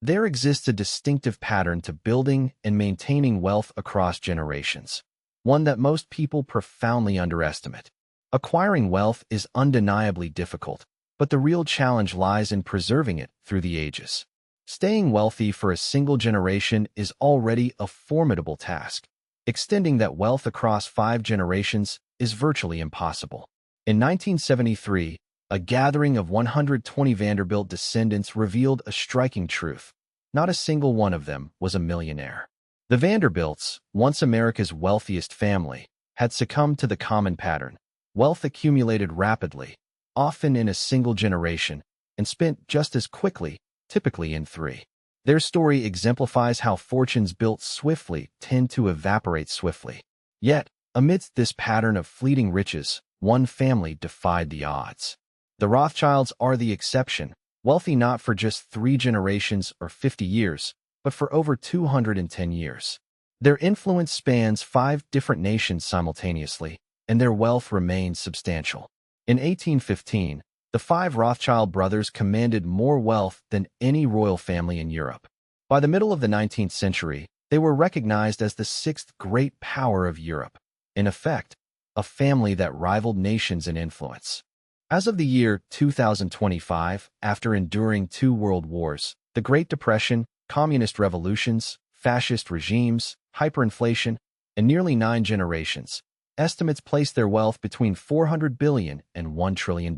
There exists a distinctive pattern to building and maintaining wealth across generations, one that most people profoundly underestimate. Acquiring wealth is undeniably difficult, but the real challenge lies in preserving it through the ages. Staying wealthy for a single generation is already a formidable task. Extending that wealth across 5 generations is virtually impossible. In 1973, a gathering of 120 Vanderbilt descendants revealed a striking truth. Not a single one of them was a millionaire. The Vanderbilts, once America's wealthiest family, had succumbed to the common pattern. Wealth accumulated rapidly, often in a single generation, and spent just as quickly, typically in 3. Their story exemplifies how fortunes built swiftly tend to evaporate swiftly. Yet, amidst this pattern of fleeting riches, one family defied the odds. The Rothschilds are the exception, wealthy not for just 3 generations or 50 years, but for over 210 years. Their influence spans 5 different nations simultaneously, and their wealth remains substantial. In 1815, the 5 Rothschild brothers commanded more wealth than any royal family in Europe. By the middle of the 19th century, they were recognized as the 6th great power of Europe. In effect, a family that rivaled nations in influence. As of the year 2025, after enduring 2 world wars, the Great Depression, communist revolutions, fascist regimes, hyperinflation, and nearly 9 generations, estimates place their wealth between $400 billion and $1 trillion.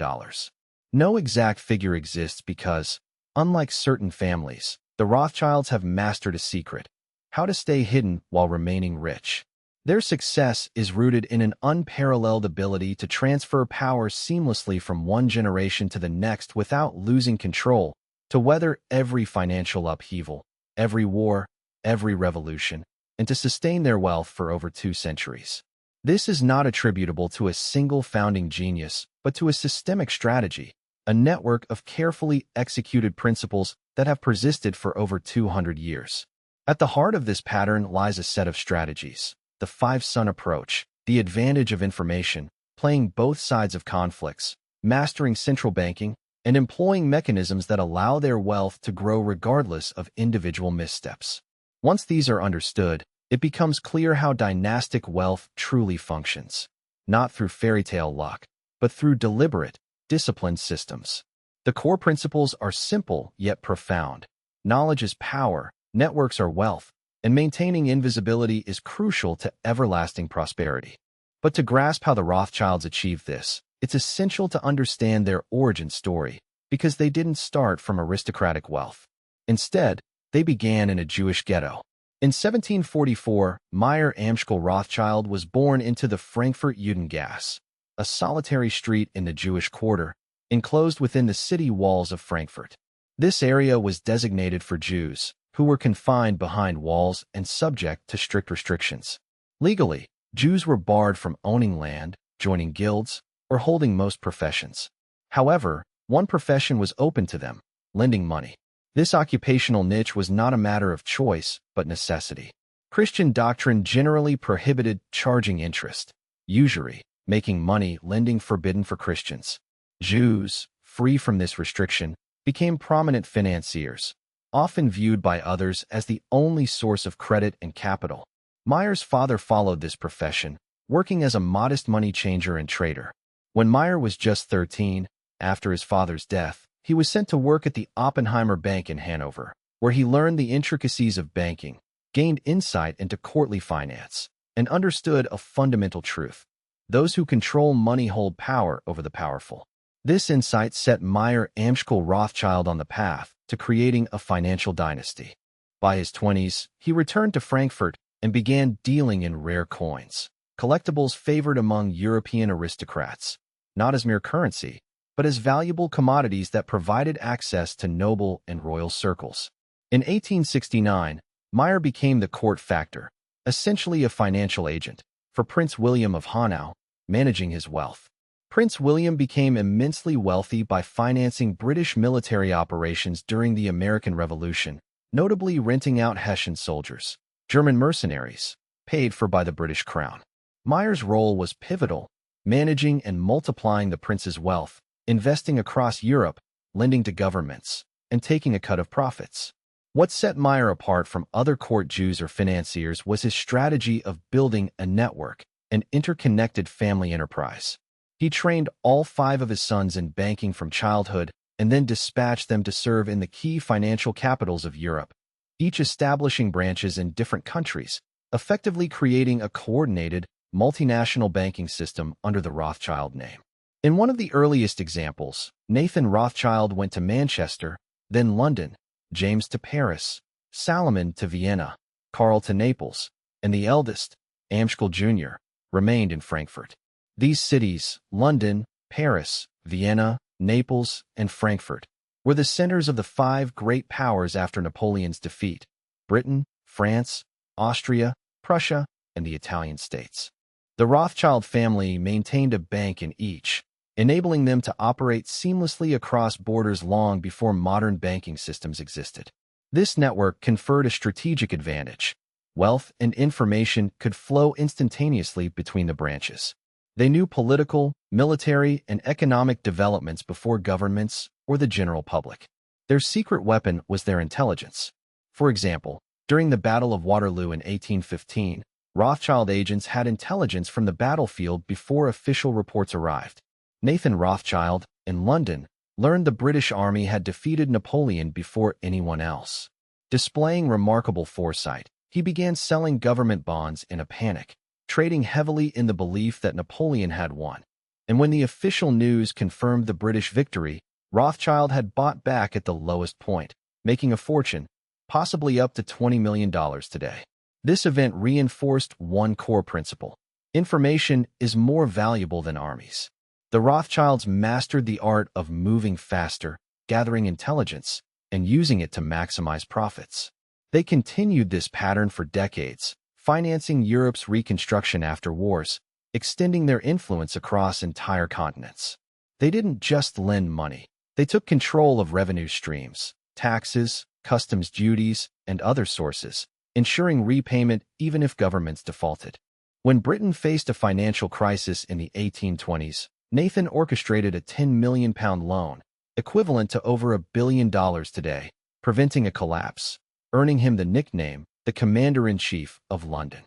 No exact figure exists because, unlike certain families, the Rothschilds have mastered a secret: how to stay hidden while remaining rich. Their success is rooted in an unparalleled ability to transfer power seamlessly from one generation to the next without losing control, to weather every financial upheaval, every war, every revolution, and to sustain their wealth for over 2 centuries. This is not attributable to a single founding genius, but to a systemic strategy, a network of carefully executed principles that have persisted for over 200 years. At the heart of this pattern lies a set of strategies: the 5-son approach, the advantage of information, playing both sides of conflicts, mastering central banking, and employing mechanisms that allow their wealth to grow regardless of individual missteps. Once these are understood, it becomes clear how dynastic wealth truly functions, not through fairy tale luck, but through deliberate, disciplined systems. The core principles are simple yet profound. Knowledge is power, networks are wealth, and maintaining invisibility is crucial to everlasting prosperity. But to grasp how the Rothschilds achieved this, it's essential to understand their origin story, because they didn't start from aristocratic wealth. Instead, they began in a Jewish ghetto. In 1744, Meyer Amschel Rothschild was born into the Frankfurt Judengasse, a solitary street in the Jewish quarter, enclosed within the city walls of Frankfurt. This area was designated for Jews, who were confined behind walls and subject to strict restrictions. Legally, Jews were barred from owning land, joining guilds, or holding most professions. However, one profession was open to them: lending money. This occupational niche was not a matter of choice, but necessity. Christian doctrine generally prohibited charging interest, usury, making money lending forbidden for Christians. Jews, free from this restriction, became prominent financiers, often viewed by others as the only source of credit and capital. Meyer's father followed this profession, working as a modest money changer and trader. When Meyer was just 13, after his father's death, he was sent to work at the Oppenheimer Bank in Hanover, where he learned the intricacies of banking, gained insight into courtly finance, and understood a fundamental truth: those who control money hold power over the powerful. This insight set Meyer Amschel Rothschild on the path to creating a financial dynasty. By his 20s, he returned to Frankfurt and began dealing in rare coins, collectibles favored among European aristocrats, not as mere currency, but as valuable commodities that provided access to noble and royal circles. In 1869, Meyer became the court factor, essentially a financial agent, for Prince William of Hanau, managing his wealth. Prince William became immensely wealthy by financing British military operations during the American Revolution, notably renting out Hessian soldiers, German mercenaries, paid for by the British Crown. Meyer's role was pivotal, managing and multiplying the prince's wealth, investing across Europe, lending to governments, and taking a cut of profits. What set Meyer apart from other court Jews or financiers was his strategy of building a network, an interconnected family enterprise. He trained all 5 of his sons in banking from childhood and then dispatched them to serve in the key financial capitals of Europe, each establishing branches in different countries, effectively creating a coordinated, multinational banking system under the Rothschild name. In one of the earliest examples, Nathan Rothschild went to Manchester, then London, James to Paris, Salomon to Vienna, Karl to Naples, and the eldest, Amschel Jr., remained in Frankfurt. These cities, London, Paris, Vienna, Naples, and Frankfurt, were the centers of the 5 great powers after Napoleon's defeat: Britain, France, Austria, Prussia, and the Italian states. The Rothschild family maintained a bank in each, enabling them to operate seamlessly across borders long before modern banking systems existed. This network conferred a strategic advantage. Wealth and information could flow instantaneously between the branches. They knew political, military, and economic developments before governments or the general public. Their secret weapon was their intelligence. For example, during the Battle of Waterloo in 1815, Rothschild agents had intelligence from the battlefield before official reports arrived. Nathan Rothschild, in London, learned the British army had defeated Napoleon before anyone else. Displaying remarkable foresight, he began selling government bonds in a panic, trading heavily in the belief that Napoleon had won. And when the official news confirmed the British victory, Rothschild had bought back at the lowest point, making a fortune, possibly up to $20 million today. This event reinforced one core principle: information is more valuable than armies. The Rothschilds mastered the art of moving faster, gathering intelligence, and using it to maximize profits. They continued this pattern for decades, financing Europe's reconstruction after wars, extending their influence across entire continents. They didn't just lend money. They took control of revenue streams, taxes, customs duties, and other sources, ensuring repayment even if governments defaulted. When Britain faced a financial crisis in the 1820s, Nathan orchestrated a £10 million loan, equivalent to over $1 billion today, preventing a collapse, earning him the nickname the Commander-in-Chief of London.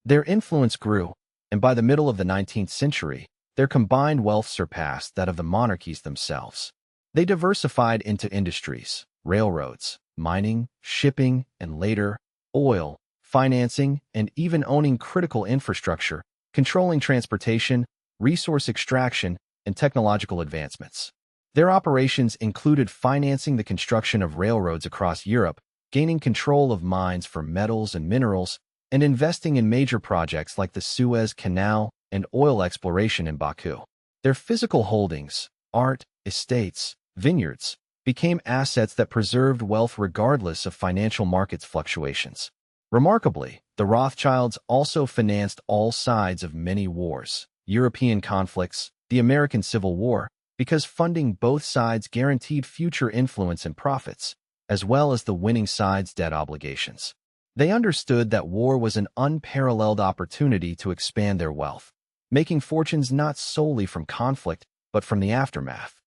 Their influence grew, and by the middle of the 19th century, their combined wealth surpassed that of the monarchies themselves. They diversified into industries, railroads, mining, shipping, and later, oil, financing, and even owning critical infrastructure, controlling transportation, resource extraction, and technological advancements. Their operations included financing the construction of railroads across Europe, gaining control of mines for metals and minerals, and investing in major projects like the Suez Canal and oil exploration in Baku. Their physical holdings, art, estates, vineyards, became assets that preserved wealth regardless of financial markets fluctuations. Remarkably, the Rothschilds also financed all sides of many wars, European conflicts, the American Civil War, because funding both sides guaranteed future influence and profits, as well as the winning side's debt obligations. They understood that war was an unparalleled opportunity to expand their wealth, making fortunes not solely from conflict, but from the aftermath.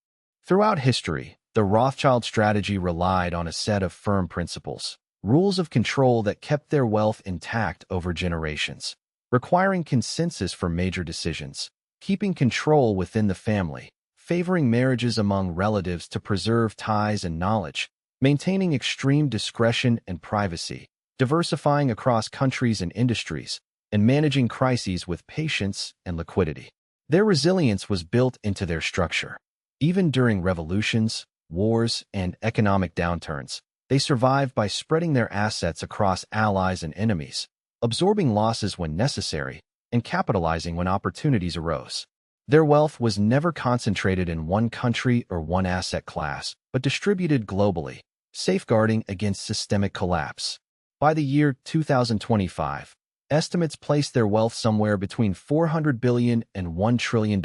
Throughout history, the Rothschild strategy relied on a set of firm principles, rules of control that kept their wealth intact over generations, requiring consensus for major decisions, keeping control within the family, favoring marriages among relatives to preserve ties and knowledge, maintaining extreme discretion and privacy, diversifying across countries and industries, and managing crises with patience and liquidity. Their resilience was built into their structure. Even during revolutions, wars, and economic downturns, they survived by spreading their assets across allies and enemies, absorbing losses when necessary, and capitalizing when opportunities arose. Their wealth was never concentrated in one country or one asset class, but distributed globally, safeguarding against systemic collapse. By the year 2025, estimates placed their wealth somewhere between $400 billion and $1 trillion,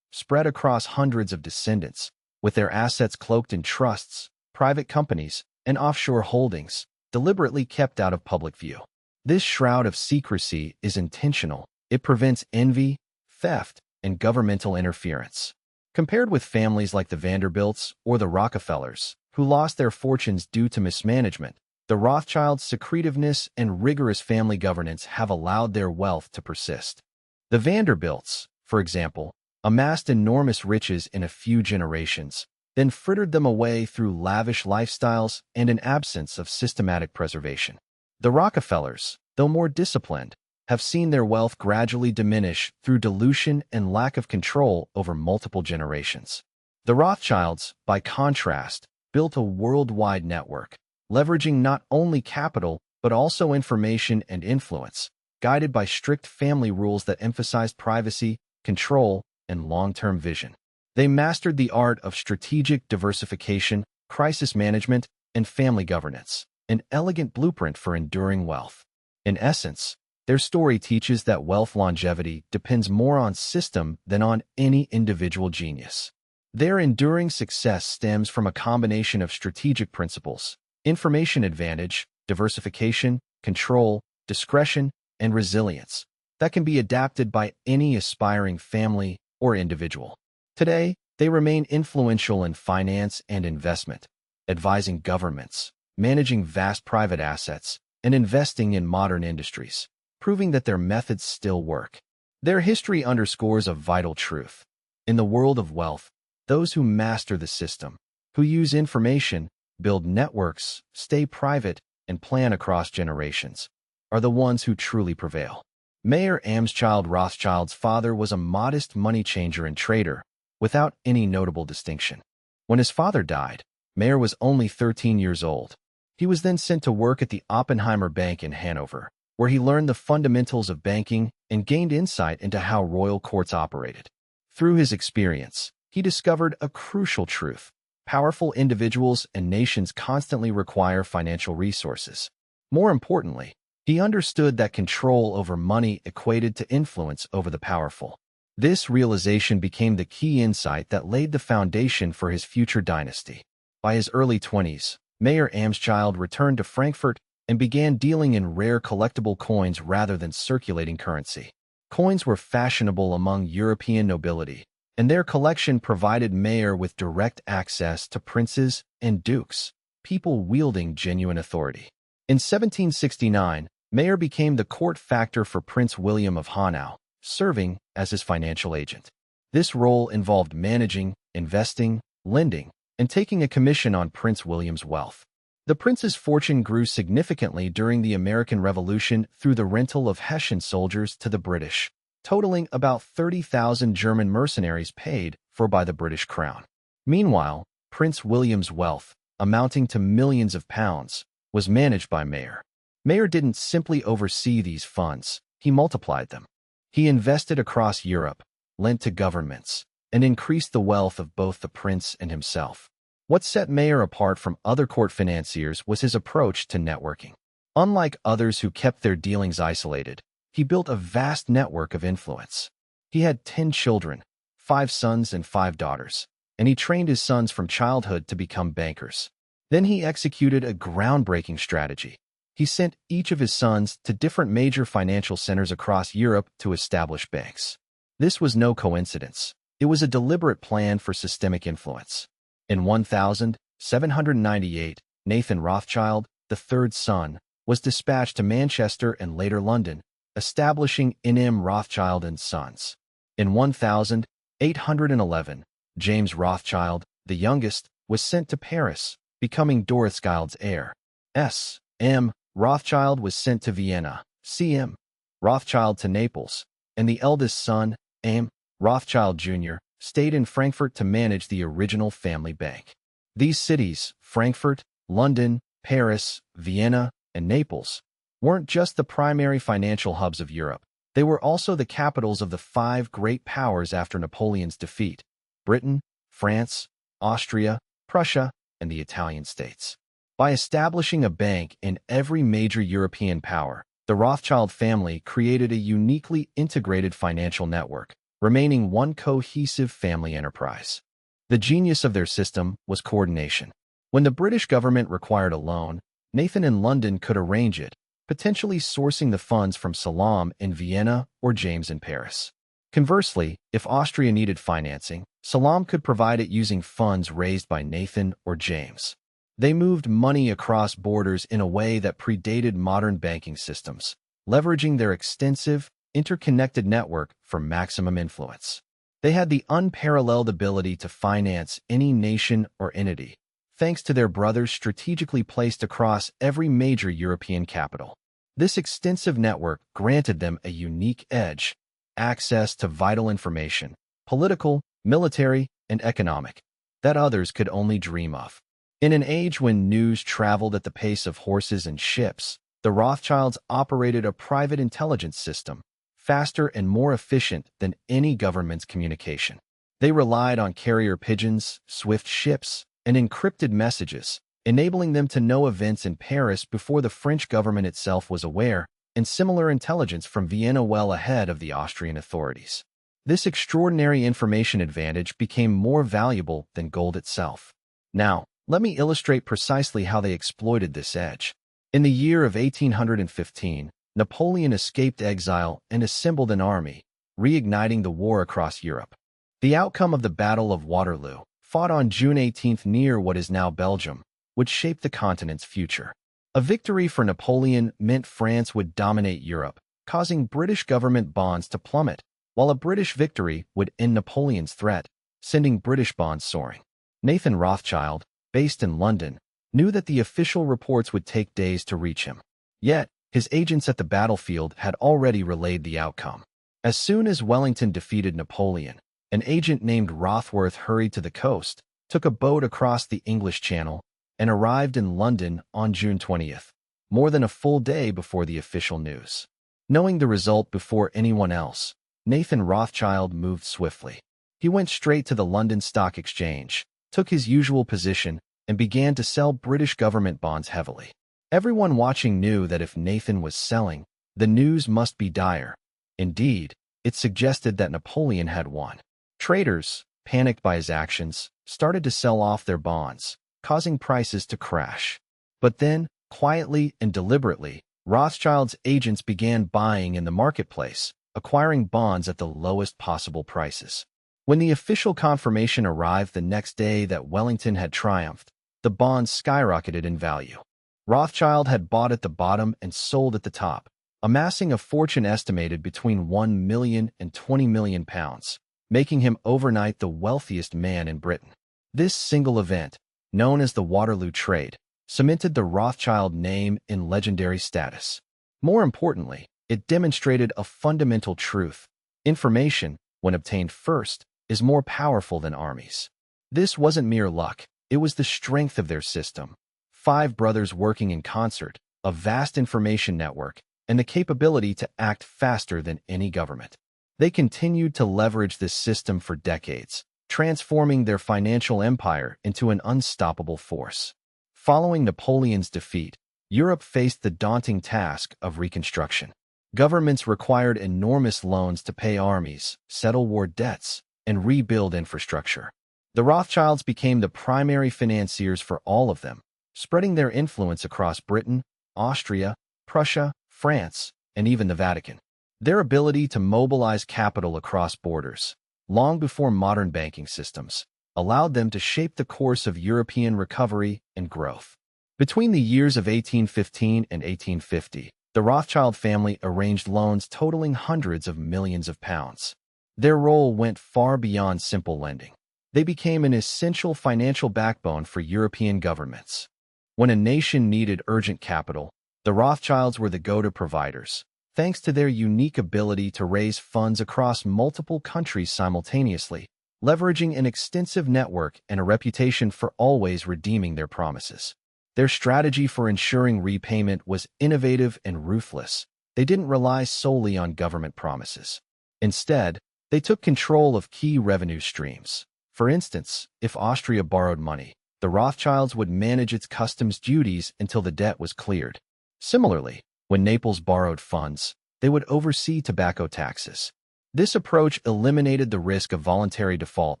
spread across hundreds of descendants, with their assets cloaked in trusts, private companies, and offshore holdings, deliberately kept out of public view. This shroud of secrecy is intentional. It prevents envy, theft, and governmental interference. Compared with families like the Vanderbilts or the Rockefellers, who lost their fortunes due to mismanagement, The Rothschilds' secretiveness and rigorous family governance have allowed their wealth to persist. The Vanderbilts, for example, amassed enormous riches in a few generations, then frittered them away through lavish lifestyles and an absence of systematic preservation. The Rockefellers, though more disciplined, have seen their wealth gradually diminish through dilution and lack of control over multiple generations. The Rothschilds, by contrast, built a worldwide network, leveraging not only capital but also information and influence, guided by strict family rules that emphasized privacy, control, and long-term vision. They mastered the art of strategic diversification, crisis management, and family governance, an elegant blueprint for enduring wealth. In essence, their story teaches that wealth longevity depends more on system than on any individual genius. Their enduring success stems from a combination of strategic principles, information advantage, diversification, control, discretion, and resilience that can be adapted by any aspiring family or individual. Today, they remain influential in finance and investment, advising governments, managing vast private assets, and investing in modern industries, proving that their methods still work. Their history underscores a vital truth. In the world of wealth, those who master the system, who use information, build networks, stay private, and plan across generations, are the ones who truly prevail. Meyer Amschel Rothschild's father was a modest money changer and trader, without any notable distinction. When his father died, Meyer was only 13 years old. He was then sent to work at the Oppenheimer Bank in Hanover, where he learned the fundamentals of banking and gained insight into how royal courts operated. Through his experience, he discovered a crucial truth. Powerful individuals and nations constantly require financial resources. More importantly, he understood that control over money equated to influence over the powerful. This realization became the key insight that laid the foundation for his future dynasty. By his early 20s, Meyer Amschel returned to Frankfurt and began dealing in rare collectible coins rather than circulating currency. Coins were fashionable among European nobility, and their collection provided Meyer with direct access to princes and dukes, people wielding genuine authority. In 1769, Meyer became the court factor for Prince William of Hanau, serving as his financial agent. This role involved managing, investing, lending, and taking a commission on Prince William's wealth. The prince's fortune grew significantly during the American Revolution through the rental of Hessian soldiers to the British, totaling about 30,000 German mercenaries paid for by the British Crown. Meanwhile, Prince William's wealth, amounting to millions of pounds, was managed by Meyer. Meyer didn't simply oversee these funds, he multiplied them. He invested across Europe, lent to governments, and increased the wealth of both the prince and himself. What set Meyer apart from other court financiers was his approach to networking. Unlike others who kept their dealings isolated, he built a vast network of influence. He had 10 children, 5 sons and 5 daughters, and he trained his sons from childhood to become bankers. Then he executed a groundbreaking strategy. He sent each of his sons to different major financial centers across Europe to establish banks. This was no coincidence. It was a deliberate plan for systemic influence. In 1798, Nathan Rothschild, the third son, was dispatched to Manchester and later London, establishing N.M. Rothschild and Sons. In 1811, James Rothschild, the youngest, was sent to Paris, becoming Rothschild's heir. S.M. Rothschild was sent to Vienna, C.M. Rothschild to Naples, and the eldest son, M. Rothschild Jr., stayed in Frankfurt to manage the original family bank. These cities, Frankfurt, London, Paris, Vienna, and Naples, weren't just the primary financial hubs of Europe. They were also the capitals of the 5 great powers after Napoleon's defeat: Britain, France, Austria, Prussia, and the Italian states. By establishing a bank in every major European power, the Rothschild family created a uniquely integrated financial network, remaining one cohesive family enterprise. The genius of their system was coordination. When the British government required a loan, Nathan in London could arrange it, potentially sourcing the funds from Salam in Vienna or James in Paris. Conversely, if Austria needed financing, Salam could provide it using funds raised by Nathan or James. They moved money across borders in a way that predated modern banking systems, leveraging their extensive, interconnected network for maximum influence. They had the unparalleled ability to finance any nation or entity, thanks to their brothers strategically placed across every major European capital. This extensive network granted them a unique edge, access to vital information, political, military, and economic, that others could only dream of. In an age when news traveled at the pace of horses and ships, the Rothschilds operated a private intelligence system, faster and more efficient than any government's communication. They relied on carrier pigeons, swift ships, and encrypted messages, enabling them to know events in Paris before the French government itself was aware, and similar intelligence from Vienna well ahead of the Austrian authorities. This extraordinary information advantage became more valuable than gold itself. Now, let me illustrate precisely how they exploited this edge. In the year of 1815, Napoleon escaped exile and assembled an army, reigniting the war across Europe. The outcome of the Battle of Waterloo, fought on June 18 near what is now Belgium, would shape the continent's future. A victory for Napoleon meant France would dominate Europe, causing British government bonds to plummet, while a British victory would end Napoleon's threat, sending British bonds soaring. Nathan Rothschild, based in London, knew that the official reports would take days to reach him. Yet, his agents at the battlefield had already relayed the outcome. As soon as Wellington defeated Napoleon, an agent named Rothworth hurried to the coast, took a boat across the English Channel, and arrived in London on June 20th, more than a full day before the official news. Knowing the result before anyone else, Nathan Rothschild moved swiftly. He went straight to the London Stock Exchange, took his usual position, and began to sell British government bonds heavily. Everyone watching knew that if Nathan was selling, the news must be dire. Indeed, it suggested that Napoleon had won. Traders, panicked by his actions, started to sell off their bonds, causing prices to crash. But then, quietly and deliberately, Rothschild's agents began buying in the marketplace, acquiring bonds at the lowest possible prices. When the official confirmation arrived the next day that Wellington had triumphed, the bonds skyrocketed in value. Rothschild had bought at the bottom and sold at the top, amassing a fortune estimated between 1 million and 20 million pounds, making him overnight the wealthiest man in Britain. This single event, known as the Waterloo Trade, cemented the Rothschild name in legendary status. More importantly, it demonstrated a fundamental truth. Information, when obtained first, is more powerful than armies. This wasn't mere luck, it was the strength of their system. 5 brothers working in concert, a vast information network, and the capability to act faster than any government. They continued to leverage this system for decades, transforming their financial empire into an unstoppable force. Following Napoleon's defeat, Europe faced the daunting task of reconstruction. Governments required enormous loans to pay armies, settle war debts, and rebuild infrastructure. The Rothschilds became the primary financiers for all of them, spreading their influence across Britain, Austria, Prussia, France, and even the Vatican. Their ability to mobilize capital across borders, long before modern banking systems, allowed them to shape the course of European recovery and growth. Between the years of 1815 and 1850, the Rothschild family arranged loans totaling hundreds of millions of pounds. Their role went far beyond simple lending. They became an essential financial backbone for European governments. When a nation needed urgent capital, the Rothschilds were the go-to providers, thanks to their unique ability to raise funds across multiple countries simultaneously, leveraging an extensive network and a reputation for always redeeming their promises. Their strategy for ensuring repayment was innovative and ruthless. They didn't rely solely on government promises. Instead, they took control of key revenue streams. For instance, if Austria borrowed money, the Rothschilds would manage its customs duties until the debt was cleared. Similarly, when Naples borrowed funds, they would oversee tobacco taxes. This approach eliminated the risk of voluntary default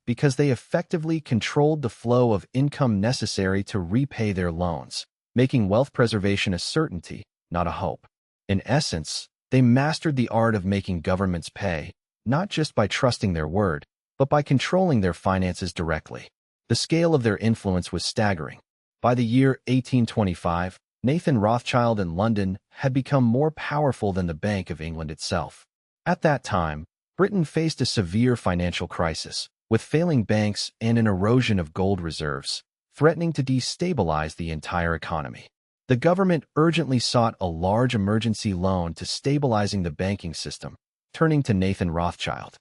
because they effectively controlled the flow of income necessary to repay their loans, making wealth preservation a certainty, not a hope. In essence, they mastered the art of making governments pay, not just by trusting their word, but by controlling their finances directly. The scale of their influence was staggering. By the year 1825, Nathan Rothschild in London had become more powerful than the Bank of England itself. At that time, Britain faced a severe financial crisis, with failing banks and an erosion of gold reserves, threatening to destabilize the entire economy. The government urgently sought a large emergency loan to stabilizing the banking system, turning to Nathan Rothschild.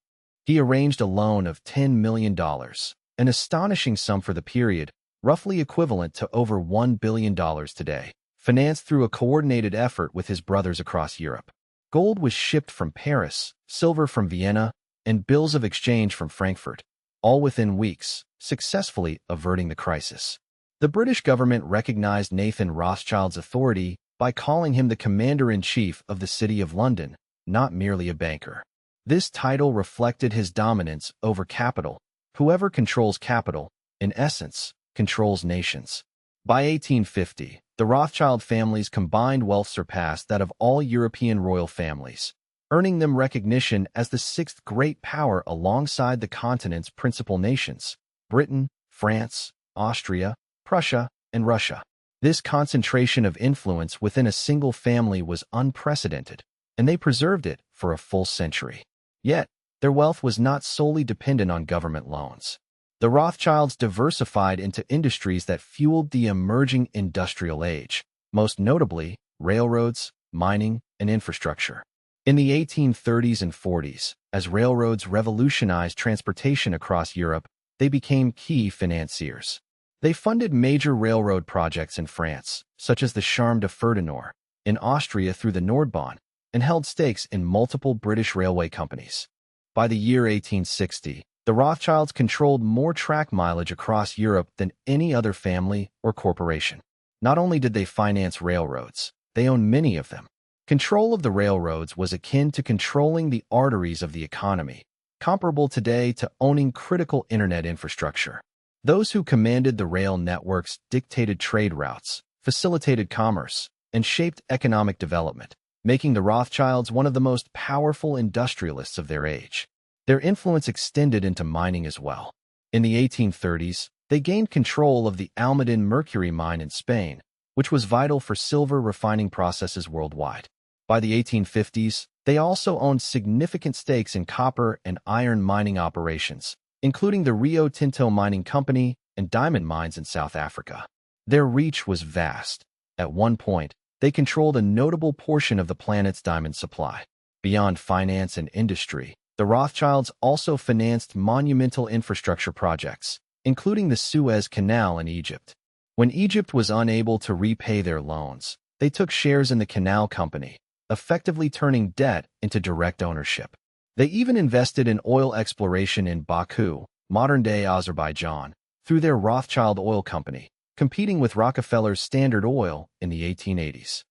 He arranged a loan of $10 million, an astonishing sum for the period, roughly equivalent to over $1 billion today, financed through a coordinated effort with his brothers across Europe. Gold was shipped from Paris, silver from Vienna, and bills of exchange from Frankfurt, all within weeks, successfully averting the crisis. The British government recognized Nathan Rothschild's authority by calling him the Commander-in-Chief of the City of London, not merely a banker. This title reflected his dominance over capital. Whoever controls capital, in essence, controls nations. By 1850, the Rothschild family's combined wealth surpassed that of all European royal families, earning them recognition as the sixth great power alongside the continent's principal nations, Britain, France, Austria, Prussia, and Russia. This concentration of influence within a single family was unprecedented, and they preserved it for a full century. Yet, their wealth was not solely dependent on government loans. The Rothschilds diversified into industries that fueled the emerging industrial age, most notably railroads, mining, and infrastructure. In the 1830s and 40s, as railroads revolutionized transportation across Europe, they became key financiers. They funded major railroad projects in France, such as the Chemin de Fer du Nord, in Austria through the Nordbahn, and held stakes in multiple British railway companies. By the year 1860, the Rothschilds controlled more track mileage across Europe than any other family or corporation. Not only did they finance railroads, they owned many of them. Control of the railroads was akin to controlling the arteries of the economy, comparable today to owning critical internet infrastructure. Those who commanded the rail networks dictated trade routes, facilitated commerce, and shaped economic development, making the Rothschilds one of the most powerful industrialists of their age. Their influence extended into mining as well. In the 1830s, they gained control of the Almaden mercury mine in Spain, which was vital for silver refining processes worldwide. By the 1850s, they also owned significant stakes in copper and iron mining operations, including the Rio Tinto Mining Company and diamond mines in South Africa. Their reach was vast. At one point, they controlled a notable portion of the planet's diamond supply. Beyond finance and industry, the Rothschilds also financed monumental infrastructure projects, including the Suez Canal in Egypt. When Egypt was unable to repay their loans, they took shares in the canal company, effectively turning debt into direct ownership. They even invested in oil exploration in Baku, modern-day Azerbaijan, through their Rothschild Oil Company, competing with Rockefeller's Standard Oil in the 1880s.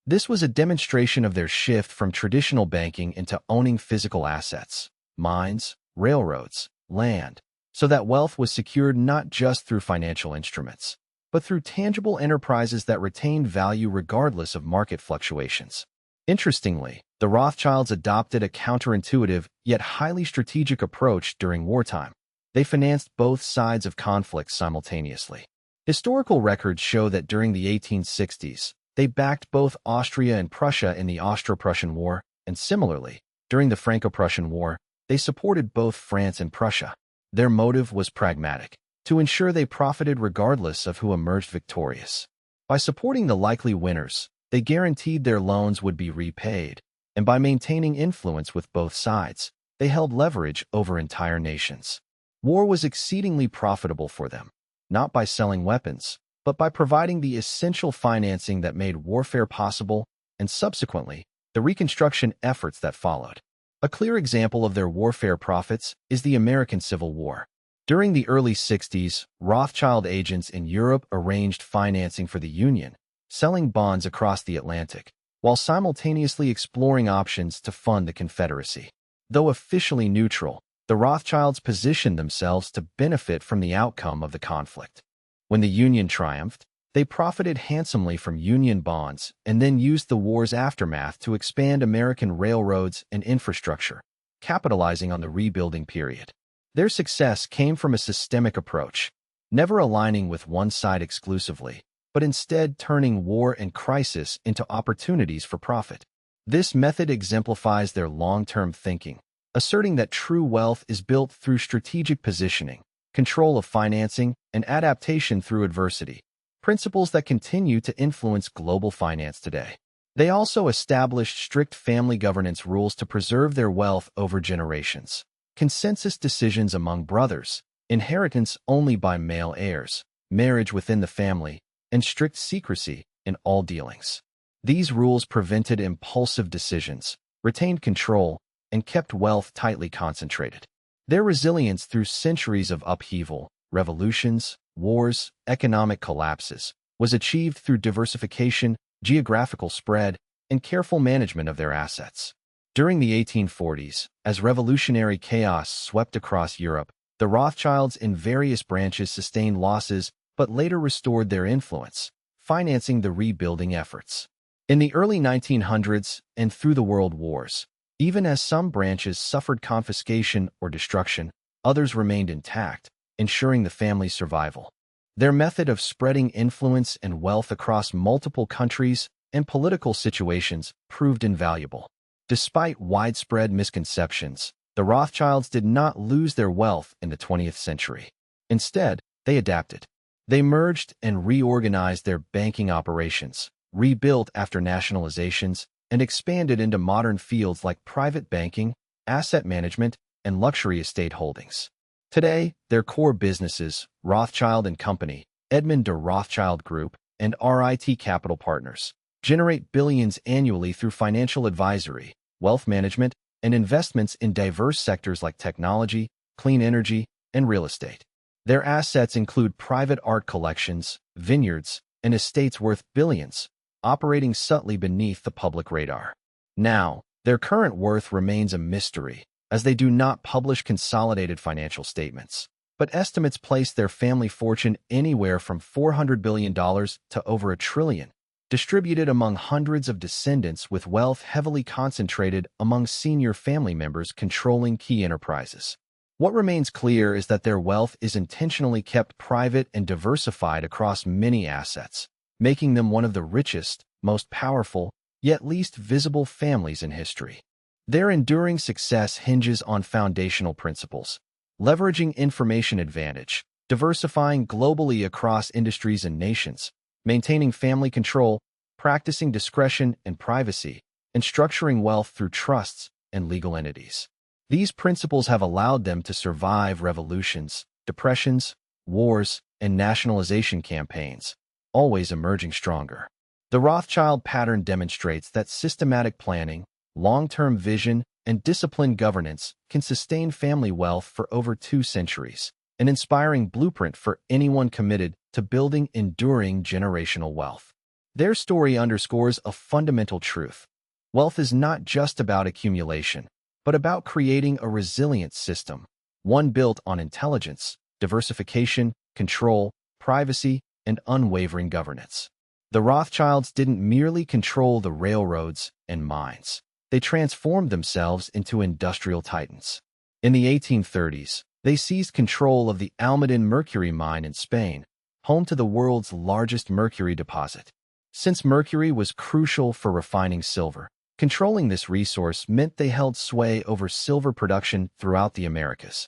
This was a demonstration of their shift from traditional banking into owning physical assets, mines, railroads, land, so that wealth was secured not just through financial instruments, but through tangible enterprises that retained value regardless of market fluctuations. Interestingly, the Rothschilds adopted a counterintuitive yet highly strategic approach during wartime. They financed both sides of conflicts simultaneously. Historical records show that during the 1860s, they backed both Austria and Prussia in the Austro-Prussian War, and similarly, during the Franco-Prussian War, they supported both France and Prussia. Their motive was pragmatic, to ensure they profited regardless of who emerged victorious. By supporting the likely winners, they guaranteed their loans would be repaid, and by maintaining influence with both sides, they held leverage over entire nations. War was exceedingly profitable for them, not by selling weapons, but by providing the essential financing that made warfare possible, and subsequently, the reconstruction efforts that followed. A clear example of their warfare profits is the American Civil War. During the early 60s, Rothschild agents in Europe arranged financing for the Union, selling bonds across the Atlantic, while simultaneously exploring options to fund the Confederacy. Though officially neutral, the Rothschilds positioned themselves to benefit from the outcome of the conflict. When the Union triumphed, they profited handsomely from Union bonds and then used the war's aftermath to expand American railroads and infrastructure, capitalizing on the rebuilding period. Their success came from a systemic approach, never aligning with one side exclusively, but instead turning war and crisis into opportunities for profit. This method exemplifies their long-term thinking, asserting that true wealth is built through strategic positioning, control of financing, and adaptation through adversity, principles that continue to influence global finance today. They also established strict family governance rules to preserve their wealth over generations. Consensus decisions among brothers, inheritance only by male heirs, marriage within the family, and strict secrecy in all dealings. These rules prevented impulsive decisions, retained control, and kept wealth tightly concentrated. Their resilience through centuries of upheaval, revolutions, wars, economic collapses, was achieved through diversification, geographical spread, and careful management of their assets. During the 1840s, as revolutionary chaos swept across Europe, the Rothschilds in various branches sustained losses but later restored their influence, financing the rebuilding efforts. In the early 1900s and through the World Wars, even as some branches suffered confiscation or destruction, others remained intact, ensuring the family's survival. Their method of spreading influence and wealth across multiple countries and political situations proved invaluable. Despite widespread misconceptions, the Rothschilds did not lose their wealth in the 20th century. Instead, they adapted. They merged and reorganized their banking operations, rebuilt after nationalizations, and expanded into modern fields like private banking, asset management, and luxury estate holdings. Today, their core businesses, Rothschild & Company, Edmund de Rothschild Group, and RIT Capital Partners, generate billions annually through financial advisory, wealth management, and investments in diverse sectors like technology, clean energy, and real estate. Their assets include private art collections, vineyards, and estates worth billions, operating subtly beneath the public radar. Now, their current worth remains a mystery, as they do not publish consolidated financial statements, but estimates place their family fortune anywhere from $400 billion to over $1 trillion, distributed among hundreds of descendants with wealth heavily concentrated among senior family members controlling key enterprises. What remains clear is that their wealth is intentionally kept private and diversified across many assets, making them one of the richest, most powerful, yet least visible families in history. Their enduring success hinges on foundational principles: leveraging information advantage, diversifying globally across industries and nations, maintaining family control, practicing discretion and privacy, and structuring wealth through trusts and legal entities. These principles have allowed them to survive revolutions, depressions, wars, and nationalization campaigns, always emerging stronger. The Rothschild pattern demonstrates that systematic planning, long-term vision, and disciplined governance can sustain family wealth for over 2 centuries, an inspiring blueprint for anyone committed to building enduring generational wealth. Their story underscores a fundamental truth: wealth is not just about accumulation, but about creating a resilient system, one built on intelligence, diversification, control, privacy, and unwavering governance. The Rothschilds didn't merely control the railroads and mines. They transformed themselves into industrial titans. In the 1830s, they seized control of the Almaden mercury mine in Spain, home to the world's largest mercury deposit. Since mercury was crucial for refining silver, controlling this resource meant they held sway over silver production throughout the Americas.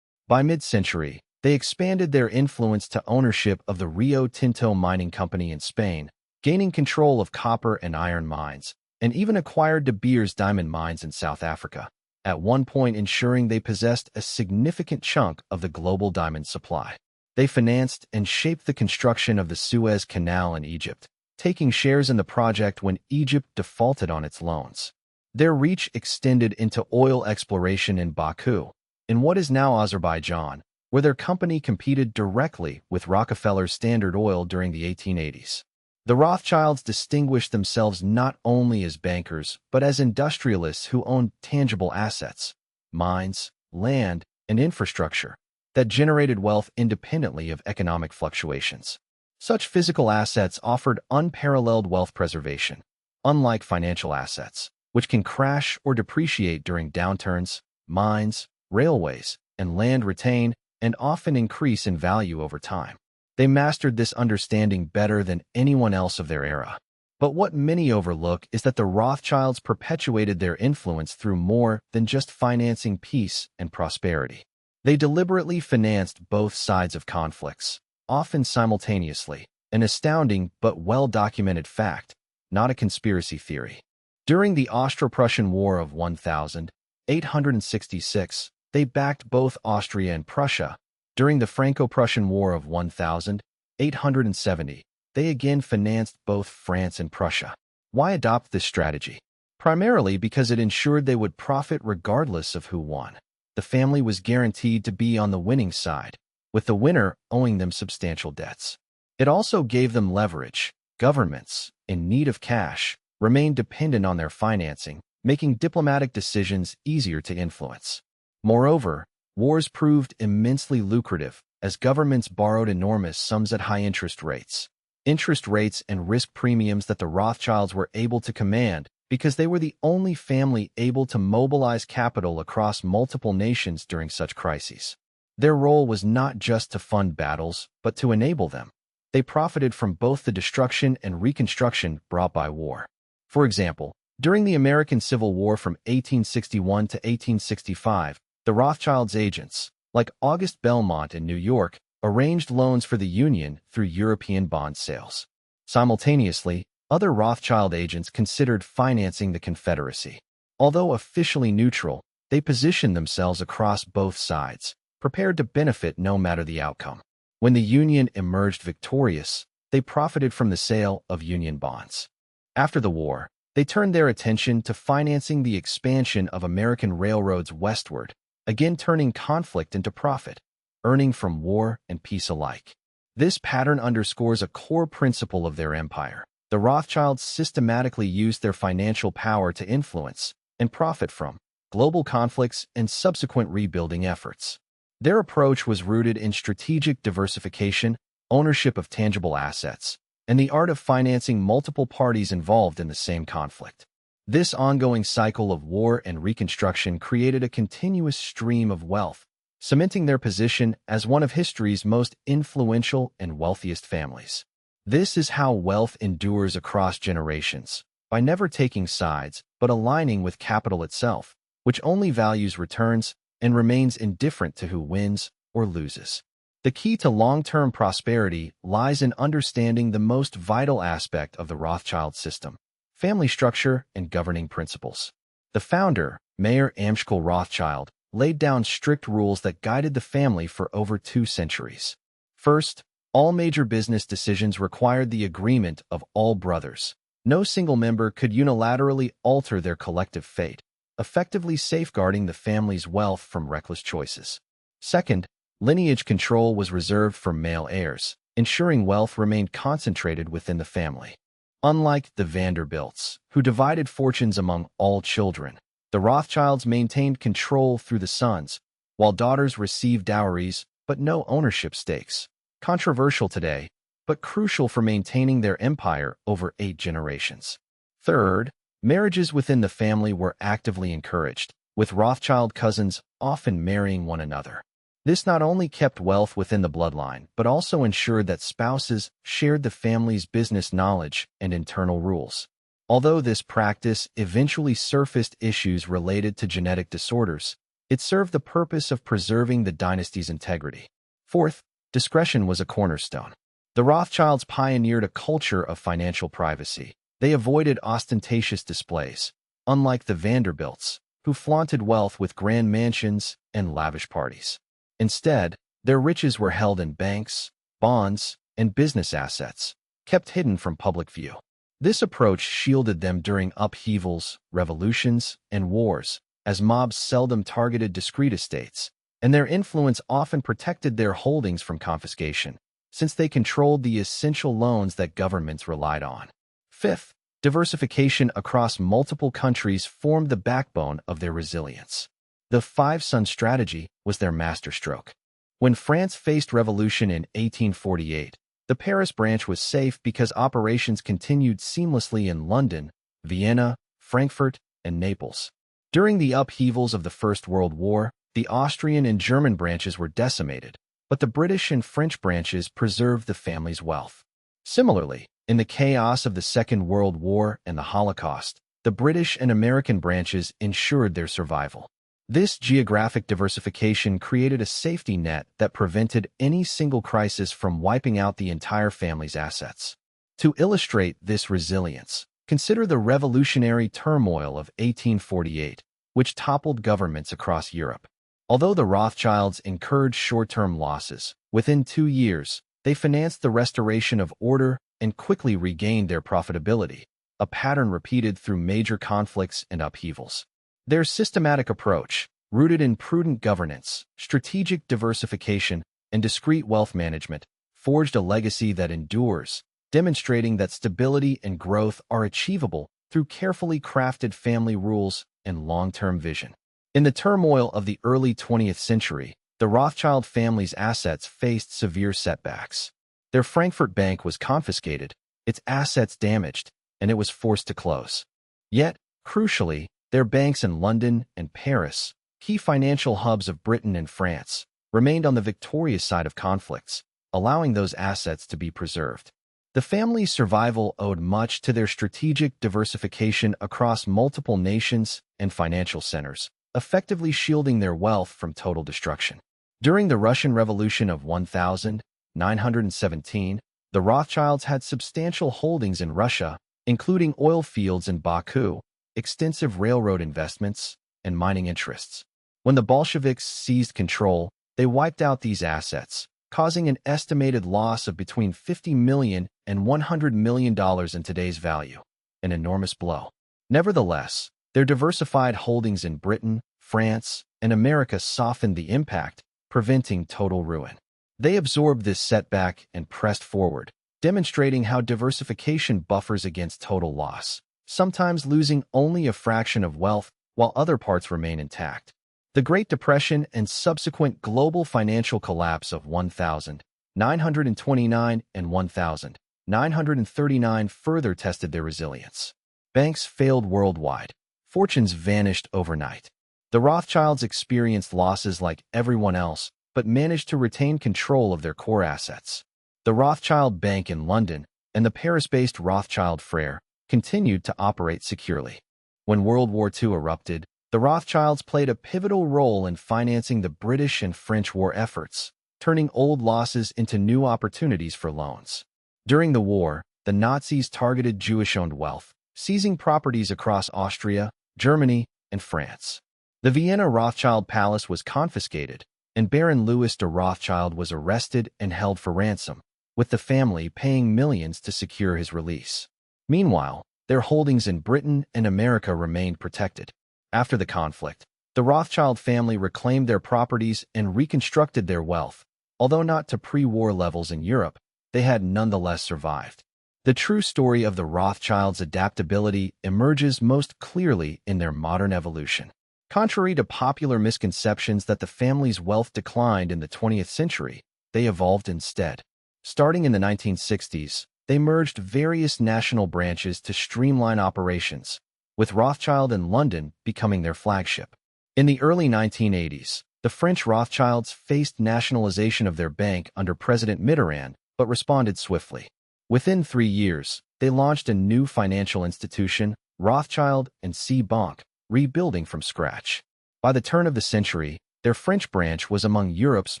By mid-century, they expanded their influence to ownership of the Rio Tinto mining company in Spain, gaining control of copper and iron mines, and even acquired De Beers diamond mines in South Africa, at one point ensuring they possessed a significant chunk of the global diamond supply. They financed and shaped the construction of the Suez Canal in Egypt, taking shares in the project when Egypt defaulted on its loans. Their reach extended into oil exploration in Baku, in what is now Azerbaijan, where their company competed directly with Rockefeller's Standard Oil during the 1880s. The Rothschilds distinguished themselves not only as bankers, but as industrialists who owned tangible assets, mines, land, and infrastructure that generated wealth independently of economic fluctuations. Such physical assets offered unparalleled wealth preservation, unlike financial assets, which can crash or depreciate during downturns. Mines, railways, and land retain and often increase in value over time. They mastered this understanding better than anyone else of their era. But what many overlook is that the Rothschilds perpetuated their influence through more than just financing peace and prosperity. They deliberately financed both sides of conflicts, often simultaneously, an astounding but well-documented fact, not a conspiracy theory. During the Austro-Prussian War of 1866, they backed both Austria and Prussia. During the Franco-Prussian War of 1870, they again financed both France and Prussia. Why adopt this strategy? Primarily because it ensured they would profit regardless of who won. The family was guaranteed to be on the winning side, with the winner owing them substantial debts. It also gave them leverage. Governments, in need of cash, remained dependent on their financing, making diplomatic decisions easier to influence. Moreover, wars proved immensely lucrative as governments borrowed enormous sums at high interest rates. Interest rates and risk premiums that the Rothschilds were able to command because they were the only family able to mobilize capital across multiple nations during such crises. Their role was not just to fund battles, but to enable them. They profited from both the destruction and reconstruction brought by war. For example, during the American Civil War from 1861 to 1865, the Rothschilds' agents, like August Belmont in New York, arranged loans for the Union through European bond sales. Simultaneously, other Rothschild agents considered financing the Confederacy. Although officially neutral, they positioned themselves across both sides, prepared to benefit no matter the outcome. When the Union emerged victorious, they profited from the sale of Union bonds. After the war, they turned their attention to financing the expansion of American railroads westward, again turning conflict into profit, earning from war and peace alike. This pattern underscores a core principle of their empire. The Rothschilds systematically used their financial power to influence and profit from global conflicts and subsequent rebuilding efforts. Their approach was rooted in strategic diversification, ownership of tangible assets, and the art of financing multiple parties involved in the same conflict. This ongoing cycle of war and reconstruction created a continuous stream of wealth, cementing their position as one of history's most influential and wealthiest families. This is how wealth endures across generations, by never taking sides, but aligning with capital itself, which only values returns and remains indifferent to who wins or loses. The key to long-term prosperity lies in understanding the most vital aspect of the Rothschild system: family structure and governing principles. The founder, Meyer Amschel Rothschild, laid down strict rules that guided the family for over 2 centuries. First, all major business decisions required the agreement of all brothers. No single member could unilaterally alter their collective fate, effectively safeguarding the family's wealth from reckless choices. Second, lineage control was reserved for male heirs, ensuring wealth remained concentrated within the family. Unlike the Vanderbilts, who divided fortunes among all children, the Rothschilds maintained control through the sons, while daughters received dowries but no ownership stakes. Controversial today, but crucial for maintaining their empire over 8 generations. Third, marriages within the family were actively encouraged, with Rothschild cousins often marrying one another. This not only kept wealth within the bloodline, but also ensured that spouses shared the family's business knowledge and internal rules. Although this practice eventually surfaced issues related to genetic disorders, it served the purpose of preserving the dynasty's integrity. Fourth, discretion was a cornerstone. The Rothschilds pioneered a culture of financial privacy. They avoided ostentatious displays, unlike the Vanderbilts, who flaunted wealth with grand mansions and lavish parties. Instead, their riches were held in banks, bonds, and business assets, kept hidden from public view. This approach shielded them during upheavals, revolutions, and wars, as mobs seldom targeted discrete estates, and their influence often protected their holdings from confiscation, since they controlled the essential loans that governments relied on. Fifth, diversification across multiple countries formed the backbone of their resilience. The 5-son strategy was their masterstroke. When France faced revolution in 1848, the Paris branch was safe because operations continued seamlessly in London, Vienna, Frankfurt, and Naples. During the upheavals of the First World War, the Austrian and German branches were decimated, but the British and French branches preserved the family's wealth. Similarly, in the chaos of the Second World War and the Holocaust, the British and American branches ensured their survival. This geographic diversification created a safety net that prevented any single crisis from wiping out the entire family's assets. To illustrate this resilience, consider the revolutionary turmoil of 1848, which toppled governments across Europe. Although the Rothschilds incurred short-term losses, within 2 years, they financed the restoration of order and quickly regained their profitability, a pattern repeated through major conflicts and upheavals. Their systematic approach, rooted in prudent governance, strategic diversification, and discreet wealth management, forged a legacy that endures, demonstrating that stability and growth are achievable through carefully crafted family rules and long-term vision. In the turmoil of the early 20th century, the Rothschild family's assets faced severe setbacks. Their Frankfurt bank was confiscated, its assets damaged, and it was forced to close. Yet, crucially, their banks in London and Paris, key financial hubs of Britain and France, remained on the victorious side of conflicts, allowing those assets to be preserved. The family's survival owed much to their strategic diversification across multiple nations and financial centers, effectively shielding their wealth from total destruction. During the Russian Revolution of 1917, the Rothschilds had substantial holdings in Russia, including oil fields in Baku, extensive railroad investments, and mining interests. When the Bolsheviks seized control, they wiped out these assets, causing an estimated loss of between $50 million and $100 million in today's value, an enormous blow. Nevertheless, their diversified holdings in Britain, France, and America softened the impact, preventing total ruin. They absorbed this setback and pressed forward, demonstrating how diversification buffers against total loss, sometimes losing only a fraction of wealth while other parts remain intact. The Great Depression and subsequent global financial collapse of 1929 and 1939 further tested their resilience. Banks failed worldwide. Fortunes vanished overnight. The Rothschilds experienced losses like everyone else, but managed to retain control of their core assets. The Rothschild Bank in London and the Paris-based Rothschild Frere continued to operate securely. When World War II erupted, the Rothschilds played a pivotal role in financing the British and French war efforts, turning old losses into new opportunities for loans. During the war, the Nazis targeted Jewish-owned wealth, seizing properties across Austria, Germany, and France. The Vienna Rothschild Palace was confiscated, and Baron Louis de Rothschild was arrested and held for ransom, with the family paying millions to secure his release. Meanwhile, their holdings in Britain and America remained protected. After the conflict, the Rothschild family reclaimed their properties and reconstructed their wealth. Although not to pre-war levels in Europe, they had nonetheless survived. The true story of the Rothschilds' adaptability emerges most clearly in their modern evolution. Contrary to popular misconceptions that the family's wealth declined in the 20th century, they evolved instead. Starting in the 1960s, they merged various national branches to streamline operations, with Rothschild in London becoming their flagship. In the early 1980s, the French Rothschilds faced nationalization of their bank under President Mitterrand, but responded swiftly. Within 3 years, they launched a new financial institution, Rothschild & C Bank, rebuilding from scratch. By the turn of the century, their French branch was among Europe's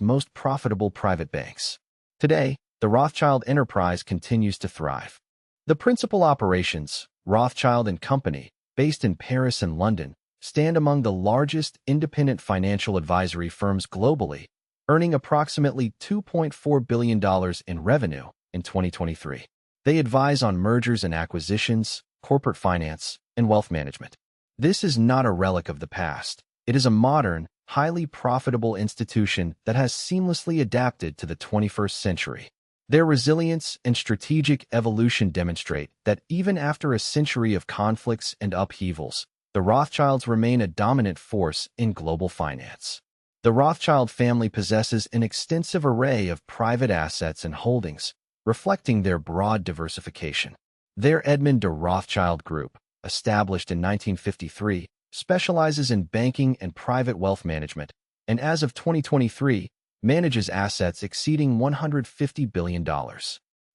most profitable private banks. Today, the Rothschild enterprise continues to thrive. The principal operations, Rothschild & Company, based in Paris and London, stand among the largest independent financial advisory firms globally, earning approximately $2.4 billion in revenue in 2023. They advise on mergers and acquisitions, corporate finance, and wealth management. This is not a relic of the past. It is a modern, highly profitable institution that has seamlessly adapted to the 21st century. Their resilience and strategic evolution demonstrate that even after a century of conflicts and upheavals, the Rothschilds remain a dominant force in global finance. The Rothschild family possesses an extensive array of private assets and holdings, reflecting their broad diversification. Their Edmond de Rothschild Group, established in 1953, specializes in banking and private wealth management, and as of 2023, manages assets exceeding $150 billion.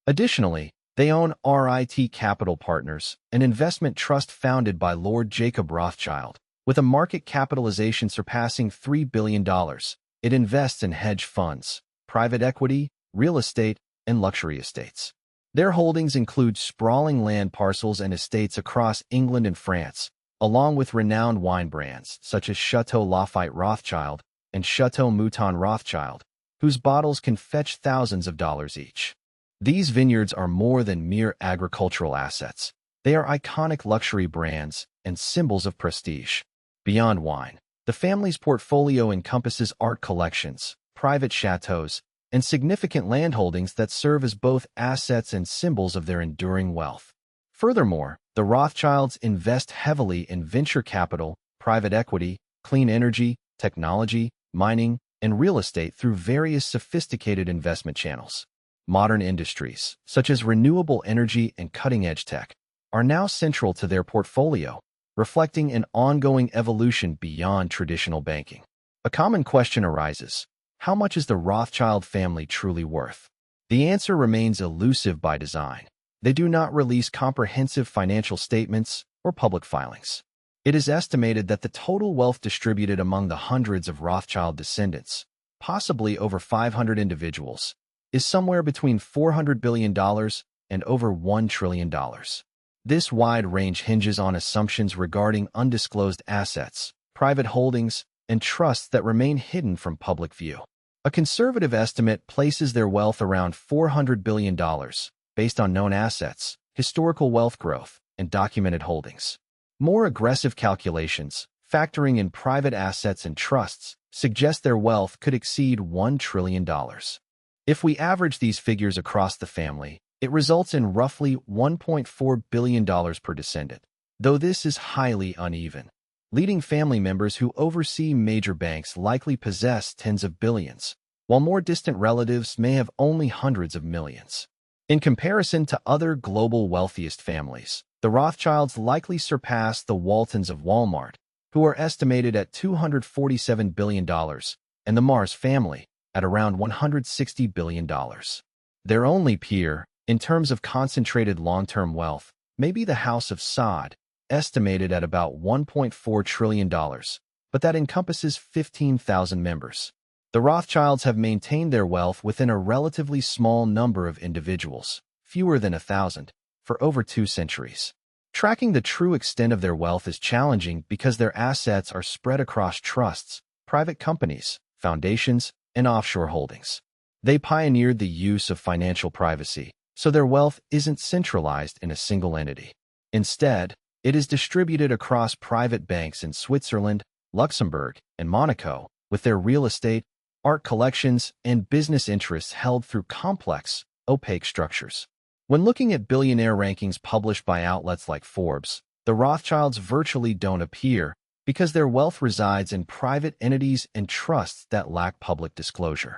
Additionally, they own RIT Capital Partners, an investment trust founded by Lord Jacob Rothschild. With a market capitalization surpassing $3 billion, it invests in hedge funds, private equity, real estate, and luxury estates. Their holdings include sprawling land parcels and estates across England and France, along with renowned wine brands such as Chateau Lafite Rothschild and Chateau Mouton Rothschild, whose bottles can fetch thousands of dollars each. These vineyards are more than mere agricultural assets. They are iconic luxury brands and symbols of prestige. Beyond wine, the family's portfolio encompasses art collections, private chateaus, and significant landholdings that serve as both assets and symbols of their enduring wealth. Furthermore, the Rothschilds invest heavily in venture capital, private equity, clean energy, technology, mining, and real estate through various sophisticated investment channels. Modern industries, such as renewable energy and cutting-edge tech, are now central to their portfolio, reflecting an ongoing evolution beyond traditional banking. A common question arises: how much is the Rothschild family truly worth? The answer remains elusive by design. They do not release comprehensive financial statements or public filings. It is estimated that the total wealth distributed among the hundreds of Rothschild descendants, possibly over 500 individuals, is somewhere between $400 billion and over $1 trillion. This wide range hinges on assumptions regarding undisclosed assets, private holdings, and trusts that remain hidden from public view. A conservative estimate places their wealth around $400 billion, based on known assets, historical wealth growth, and documented holdings. More aggressive calculations, factoring in private assets and trusts, suggest their wealth could exceed $1 trillion. If we average these figures across the family, it results in roughly $1.4 billion per descendant, though this is highly uneven. Leading family members who oversee major banks likely possess tens of billions, while more distant relatives may have only hundreds of millions. In comparison to other global wealthiest families, the Rothschilds likely surpass the Waltons of Walmart, who are estimated at $247 billion, and the Mars family at around $160 billion. Their only peer, in terms of concentrated long-term wealth, may be the House of Saud, estimated at about $1.4 trillion, but that encompasses 15,000 members. The Rothschilds have maintained their wealth within a relatively small number of individuals, fewer than 1,000, for over 2 centuries. Tracking the true extent of their wealth is challenging because their assets are spread across trusts, private companies, foundations, and offshore holdings. They pioneered the use of financial privacy, so their wealth isn't centralized in a single entity. Instead, it is distributed across private banks in Switzerland, Luxembourg, and Monaco, with their real estate, art collections, and business interests held through complex, opaque structures. When looking at billionaire rankings published by outlets like Forbes, the Rothschilds virtually don't appear because their wealth resides in private entities and trusts that lack public disclosure.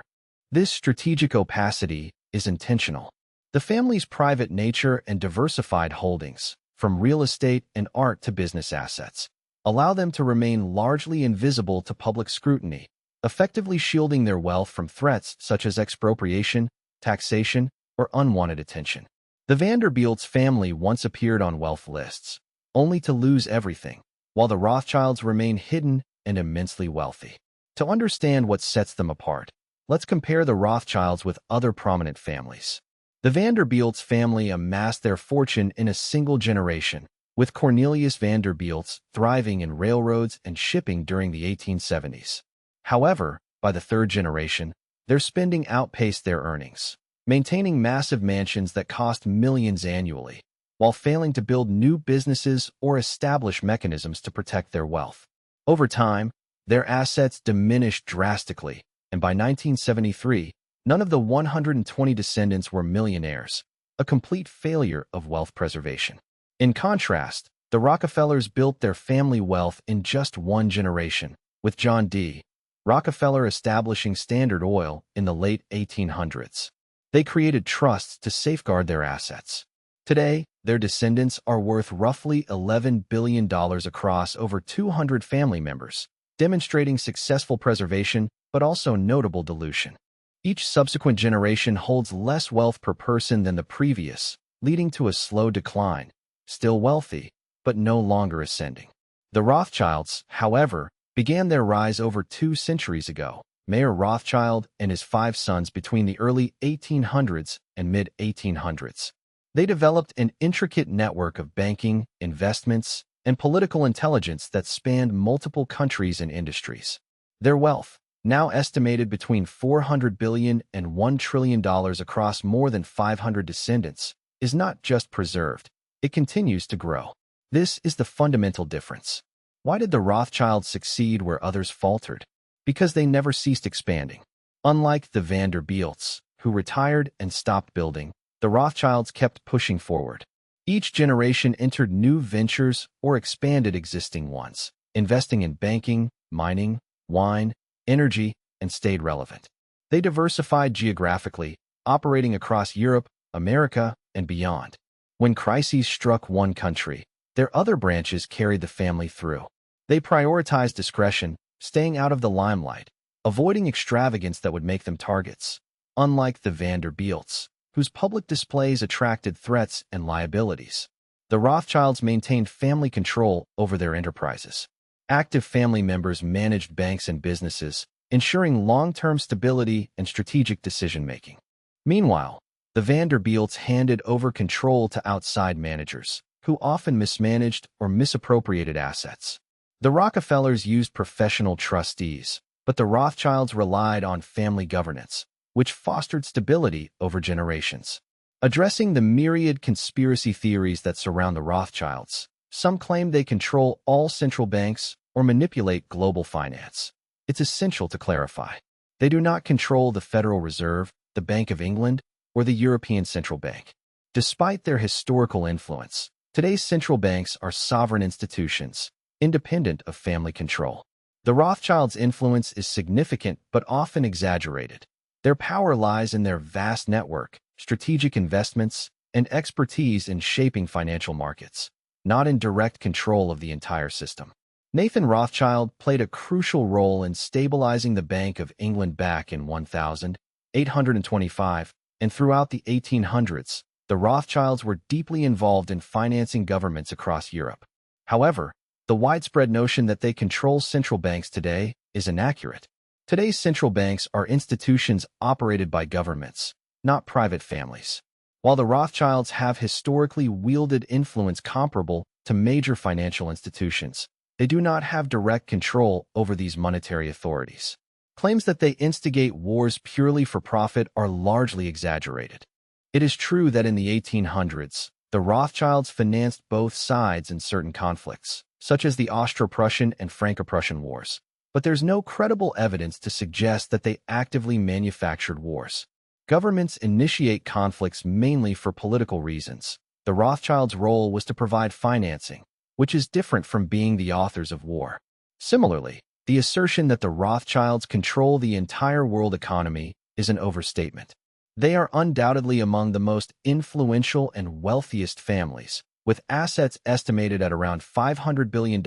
This strategic opacity is intentional. The family's private nature and diversified holdings, from real estate and art to business assets, allow them to remain largely invisible to public scrutiny, effectively shielding their wealth from threats such as expropriation, taxation, or unwanted attention. The Vanderbilts family once appeared on wealth lists, only to lose everything, while the Rothschilds remain hidden and immensely wealthy. To understand what sets them apart, let's compare the Rothschilds with other prominent families. The Vanderbilts family amassed their fortune in a single generation, with Cornelius Vanderbilt thriving in railroads and shipping during the 1870s. However, by the third generation, their spending outpaced their earnings, maintaining massive mansions that cost millions annually, while failing to build new businesses or establish mechanisms to protect their wealth. Over time, their assets diminished drastically, and by 1973, none of the 120 descendants were millionaires, a complete failure of wealth preservation. In contrast, the Rockefellers built their family wealth in just one generation, with John D. Rockefeller establishing Standard Oil in the late 1800s. They created trusts to safeguard their assets. Today, their descendants are worth roughly $11 billion across over 200 family members, demonstrating successful preservation but also notable dilution. Each subsequent generation holds less wealth per person than the previous, leading to a slow decline, still wealthy, but no longer ascending. The Rothschilds, however, began their rise over 2 centuries ago. Meyer Rothschild and his 5 sons between the early 1800s and mid-1800s. They developed an intricate network of banking, investments, and political intelligence that spanned multiple countries and industries. Their wealth, now estimated between $400 billion and $1 trillion across more than 500 descendants, is not just preserved, it continues to grow. This is the fundamental difference. Why did the Rothschilds succeed where others faltered? Because they never ceased expanding. Unlike the Vanderbilts, who retired and stopped building, the Rothschilds kept pushing forward. Each generation entered new ventures or expanded existing ones, investing in banking, mining, wine, energy, and stayed relevant. They diversified geographically, operating across Europe, America, and beyond. When crises struck one country, their other branches carried the family through. They prioritized discretion, staying out of the limelight, avoiding extravagance that would make them targets. Unlike the Vanderbilts, whose public displays attracted threats and liabilities, the Rothschilds maintained family control over their enterprises. Active family members managed banks and businesses, ensuring long-term stability and strategic decision-making. Meanwhile, the Vanderbilts handed over control to outside managers, who often mismanaged or misappropriated assets. The Rockefellers used professional trustees, but the Rothschilds relied on family governance, which fostered stability over generations. Addressing the myriad conspiracy theories that surround the Rothschilds, some claim they control all central banks or manipulate global finance. It's essential to clarify. They do not control the Federal Reserve, the Bank of England, or the European Central Bank. Despite their historical influence, today's central banks are sovereign institutions, independent of family control. The Rothschilds' influence is significant but often exaggerated. Their power lies in their vast network, strategic investments, and expertise in shaping financial markets, not in direct control of the entire system. Nathan Rothschild played a crucial role in stabilizing the Bank of England back in 1825, and throughout the 1800s, the Rothschilds were deeply involved in financing governments across Europe. However, the widespread notion that they control central banks today is inaccurate. Today's central banks are institutions operated by governments, not private families. While the Rothschilds have historically wielded influence comparable to major financial institutions, they do not have direct control over these monetary authorities. Claims that they instigate wars purely for profit are largely exaggerated. It is true that in the 1800s, the Rothschilds financed both sides in certain conflicts, such as the Austro-Prussian and Franco-Prussian Wars. But there's no credible evidence to suggest that they actively manufactured wars. Governments initiate conflicts mainly for political reasons. The Rothschilds' role was to provide financing, which is different from being the authors of war. Similarly, the assertion that the Rothschilds control the entire world economy is an overstatement. They are undoubtedly among the most influential and wealthiest families, with assets estimated at around $500 billion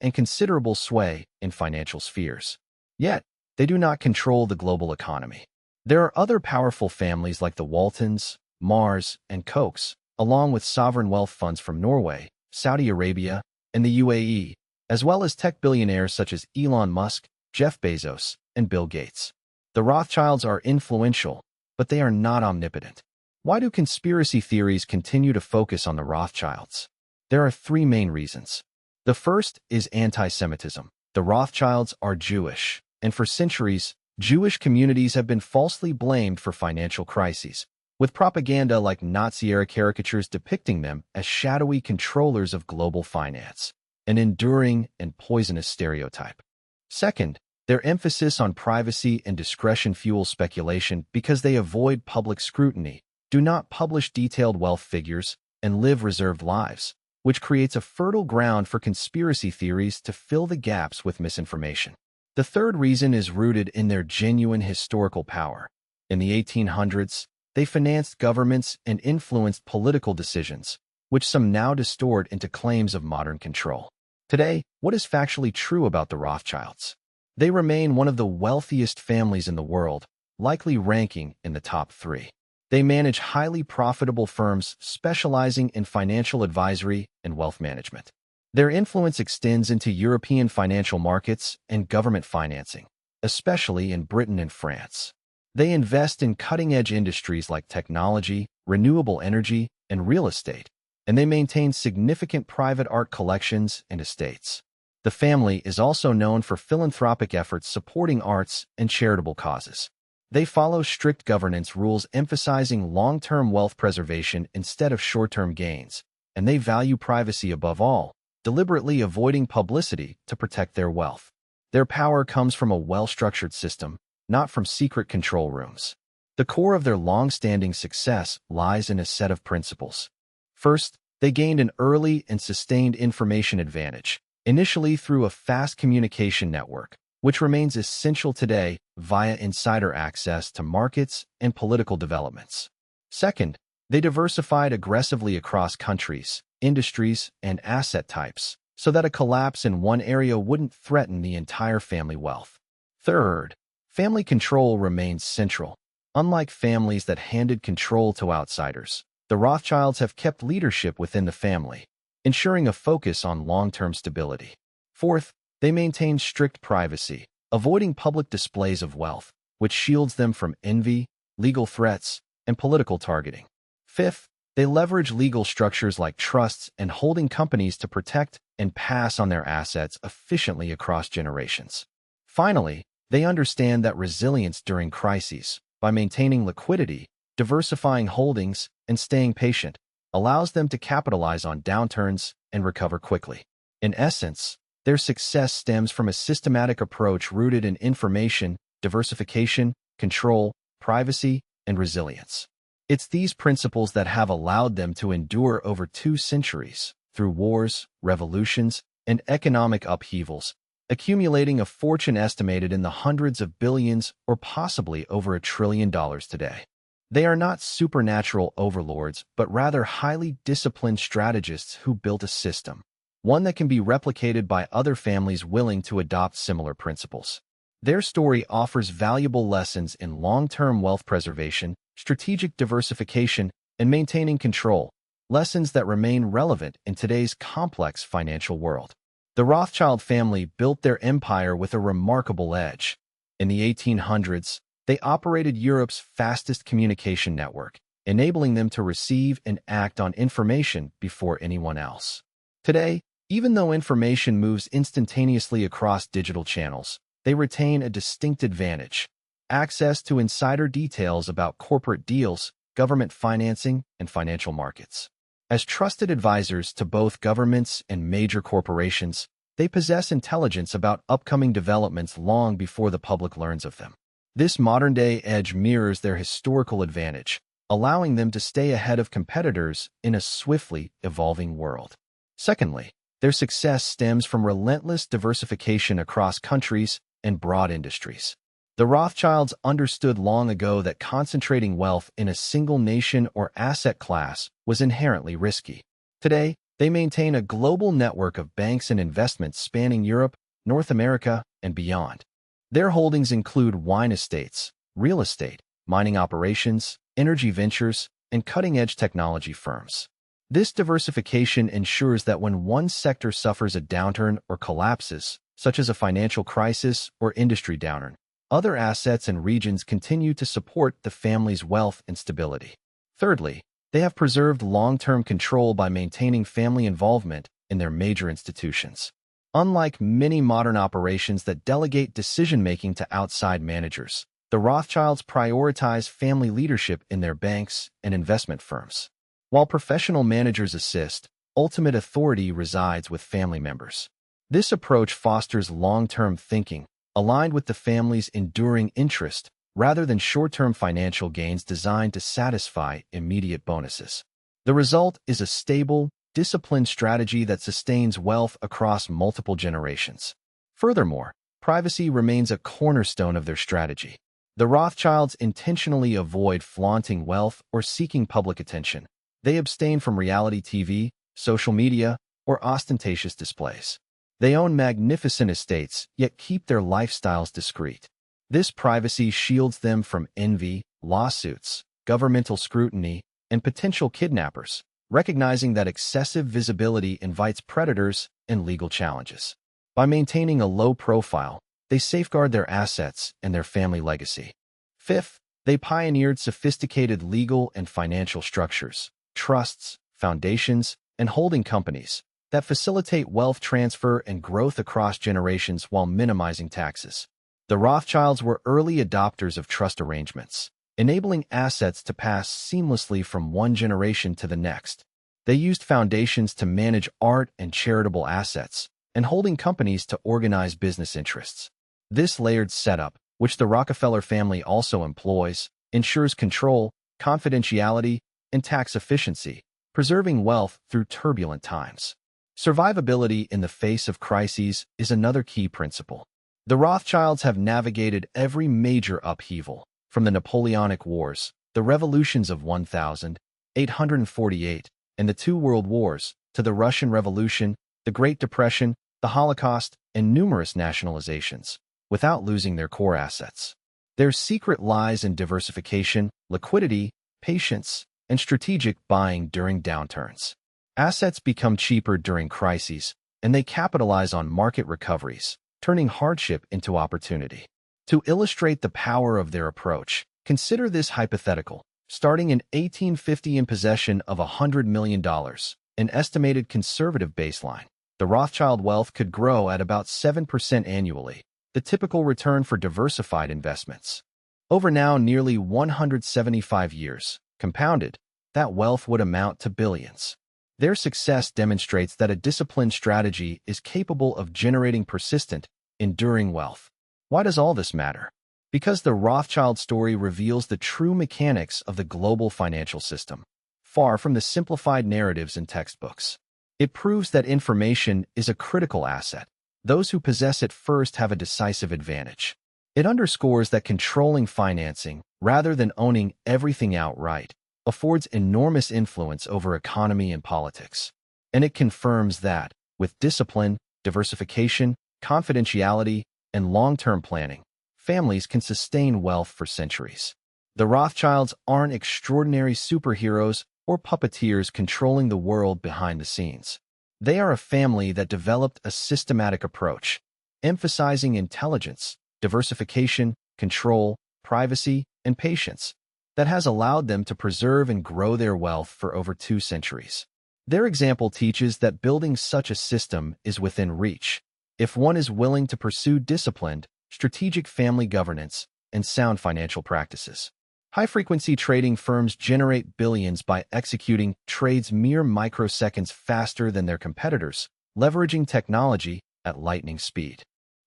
and considerable sway in financial spheres. Yet, they do not control the global economy. There are other powerful families like the Waltons, Mars, and Kochs, along with sovereign wealth funds from Norway, Saudi Arabia, and the UAE, as well as tech billionaires such as Elon Musk, Jeff Bezos, and Bill Gates. The Rothschilds are influential, but they are not omnipotent. Why do conspiracy theories continue to focus on the Rothschilds? There are 3 main reasons. The first is anti-Semitism. The Rothschilds are Jewish, and for centuries, Jewish communities have been falsely blamed for financial crises, with propaganda like Nazi-era caricatures depicting them as shadowy controllers of global finance, an enduring and poisonous stereotype. Second, their emphasis on privacy and discretion fuels speculation because they avoid public scrutiny, do not publish detailed wealth figures, and live reserved lives, which creates a fertile ground for conspiracy theories to fill the gaps with misinformation. The third reason is rooted in their genuine historical power. In the 1800s, they financed governments and influenced political decisions, which some now distort into claims of modern control. Today, what is factually true about the Rothschilds? They remain one of the wealthiest families in the world, likely ranking in the top 3. They manage highly profitable firms specializing in financial advisory and wealth management. Their influence extends into European financial markets and government financing, especially in Britain and France. They invest in cutting-edge industries like technology, renewable energy, and real estate, and they maintain significant private art collections and estates. The family is also known for philanthropic efforts supporting arts and charitable causes. They follow strict governance rules emphasizing long-term wealth preservation instead of short-term gains, and they value privacy above all, deliberately avoiding publicity to protect their wealth. Their power comes from a well-structured system, not from secret control rooms. The core of their long-standing success lies in a set of principles. First, they gained an early and sustained information advantage, initially through a fast communication network, which remains essential today via insider access to markets and political developments. Second, they diversified aggressively across countries, industries, and asset types, so that a collapse in one area wouldn't threaten the entire family wealth. Third, family control remains central. Unlike families that handed control to outsiders, the Rothschilds have kept leadership within the family, ensuring a focus on long-term stability. Fourth, they maintain strict privacy, avoiding public displays of wealth, which shields them from envy, legal threats, and political targeting. Fifth, they leverage legal structures like trusts and holding companies to protect and pass on their assets efficiently across generations. Finally, they understand that resilience during crises, by maintaining liquidity, diversifying holdings, and staying patient, allows them to capitalize on downturns and recover quickly. In essence, their success stems from a systematic approach rooted in information, diversification, control, privacy, and resilience. It's these principles that have allowed them to endure over 2 centuries, through wars, revolutions, and economic upheavals, accumulating a fortune estimated in the hundreds of billions or possibly over $1 trillion today. They are not supernatural overlords, but rather highly disciplined strategists who built a system, one that can be replicated by other families willing to adopt similar principles. Their story offers valuable lessons in long-term wealth preservation, strategic diversification, and maintaining control, lessons that remain relevant in today's complex financial world. The Rothschild family built their empire with a remarkable edge. In the 1800s, they operated Europe's fastest communication network, enabling them to receive and act on information before anyone else. Today, even though information moves instantaneously across digital channels, they retain a distinct advantage: access to insider details about corporate deals, government financing, and financial markets. As trusted advisors to both governments and major corporations, they possess intelligence about upcoming developments long before the public learns of them. This modern-day edge mirrors their historical advantage, allowing them to stay ahead of competitors in a swiftly evolving world. Secondly, their success stems from relentless diversification across countries and broad industries. The Rothschilds understood long ago that concentrating wealth in a single nation or asset class was inherently risky. Today, they maintain a global network of banks and investments spanning Europe, North America, and beyond. Their holdings include wine estates, real estate, mining operations, energy ventures, and cutting-edge technology firms. This diversification ensures that when one sector suffers a downturn or collapses, such as a financial crisis or industry downturn, other assets and regions continue to support the family's wealth and stability. Thirdly, they have preserved long-term control by maintaining family involvement in their major institutions. Unlike many modern operations that delegate decision-making to outside managers, the Rothschilds prioritize family leadership in their banks and investment firms. While professional managers assist, ultimate authority resides with family members. This approach fosters long-term thinking, aligned with the family's enduring interest, rather than short-term financial gains designed to satisfy immediate bonuses. The result is a stable, disciplined strategy that sustains wealth across multiple generations. Furthermore, privacy remains a cornerstone of their strategy. The Rothschilds intentionally avoid flaunting wealth or seeking public attention. They abstain from reality TV, social media, or ostentatious displays. They own magnificent estates, yet keep their lifestyles discreet. This privacy shields them from envy, lawsuits, governmental scrutiny, and potential kidnappers, recognizing that excessive visibility invites predators and legal challenges. By maintaining a low profile, they safeguard their assets and their family legacy. Fifth, they pioneered sophisticated legal and financial structures, trusts, foundations, and holding companies that facilitate wealth transfer and growth across generations while minimizing taxes. The Rothschilds were early adopters of trust arrangements, enabling assets to pass seamlessly from one generation to the next. They used foundations to manage art and charitable assets, and holding companies to organize business interests. This layered setup, which the Rockefeller family also employs, ensures control, confidentiality, and tax efficiency, preserving wealth through turbulent times. Survivability in the face of crises is another key principle. The Rothschilds have navigated every major upheaval, from the Napoleonic Wars, the revolutions of 1848, and the two World Wars, to the Russian Revolution, the Great Depression, the Holocaust, and numerous nationalizations, without losing their core assets. Their secret lies in diversification, liquidity, patience, and strategic buying during downturns. Assets become cheaper during crises, and they capitalize on market recoveries, turning hardship into opportunity. To illustrate the power of their approach, consider this hypothetical. Starting in 1850 in possession of $100 million, an estimated conservative baseline, the Rothschild wealth could grow at about 7% annually, the typical return for diversified investments. Over now nearly 175 years, compounded, that wealth would amount to billions. Their success demonstrates that a disciplined strategy is capable of generating persistent, enduring wealth. Why does all this matter? Because the Rothschild story reveals the true mechanics of the global financial system, far from the simplified narratives in textbooks. It proves that information is a critical asset. Those who possess it first have a decisive advantage. It underscores that controlling financing, rather than owning everything outright, affords enormous influence over economy and politics. And it confirms that, with discipline, diversification, confidentiality, and long-term planning, families can sustain wealth for centuries. The Rothschilds aren't extraordinary superheroes or puppeteers controlling the world behind the scenes. They are a family that developed a systematic approach, emphasizing intelligence, diversification, control, privacy, and patience, that has allowed them to preserve and grow their wealth for over 2 centuries. Their example teaches that building such a system is within reach, if one is willing to pursue disciplined, strategic family governance and sound financial practices. High-frequency trading firms generate billions by executing trades mere microseconds faster than their competitors, leveraging technology at lightning speed.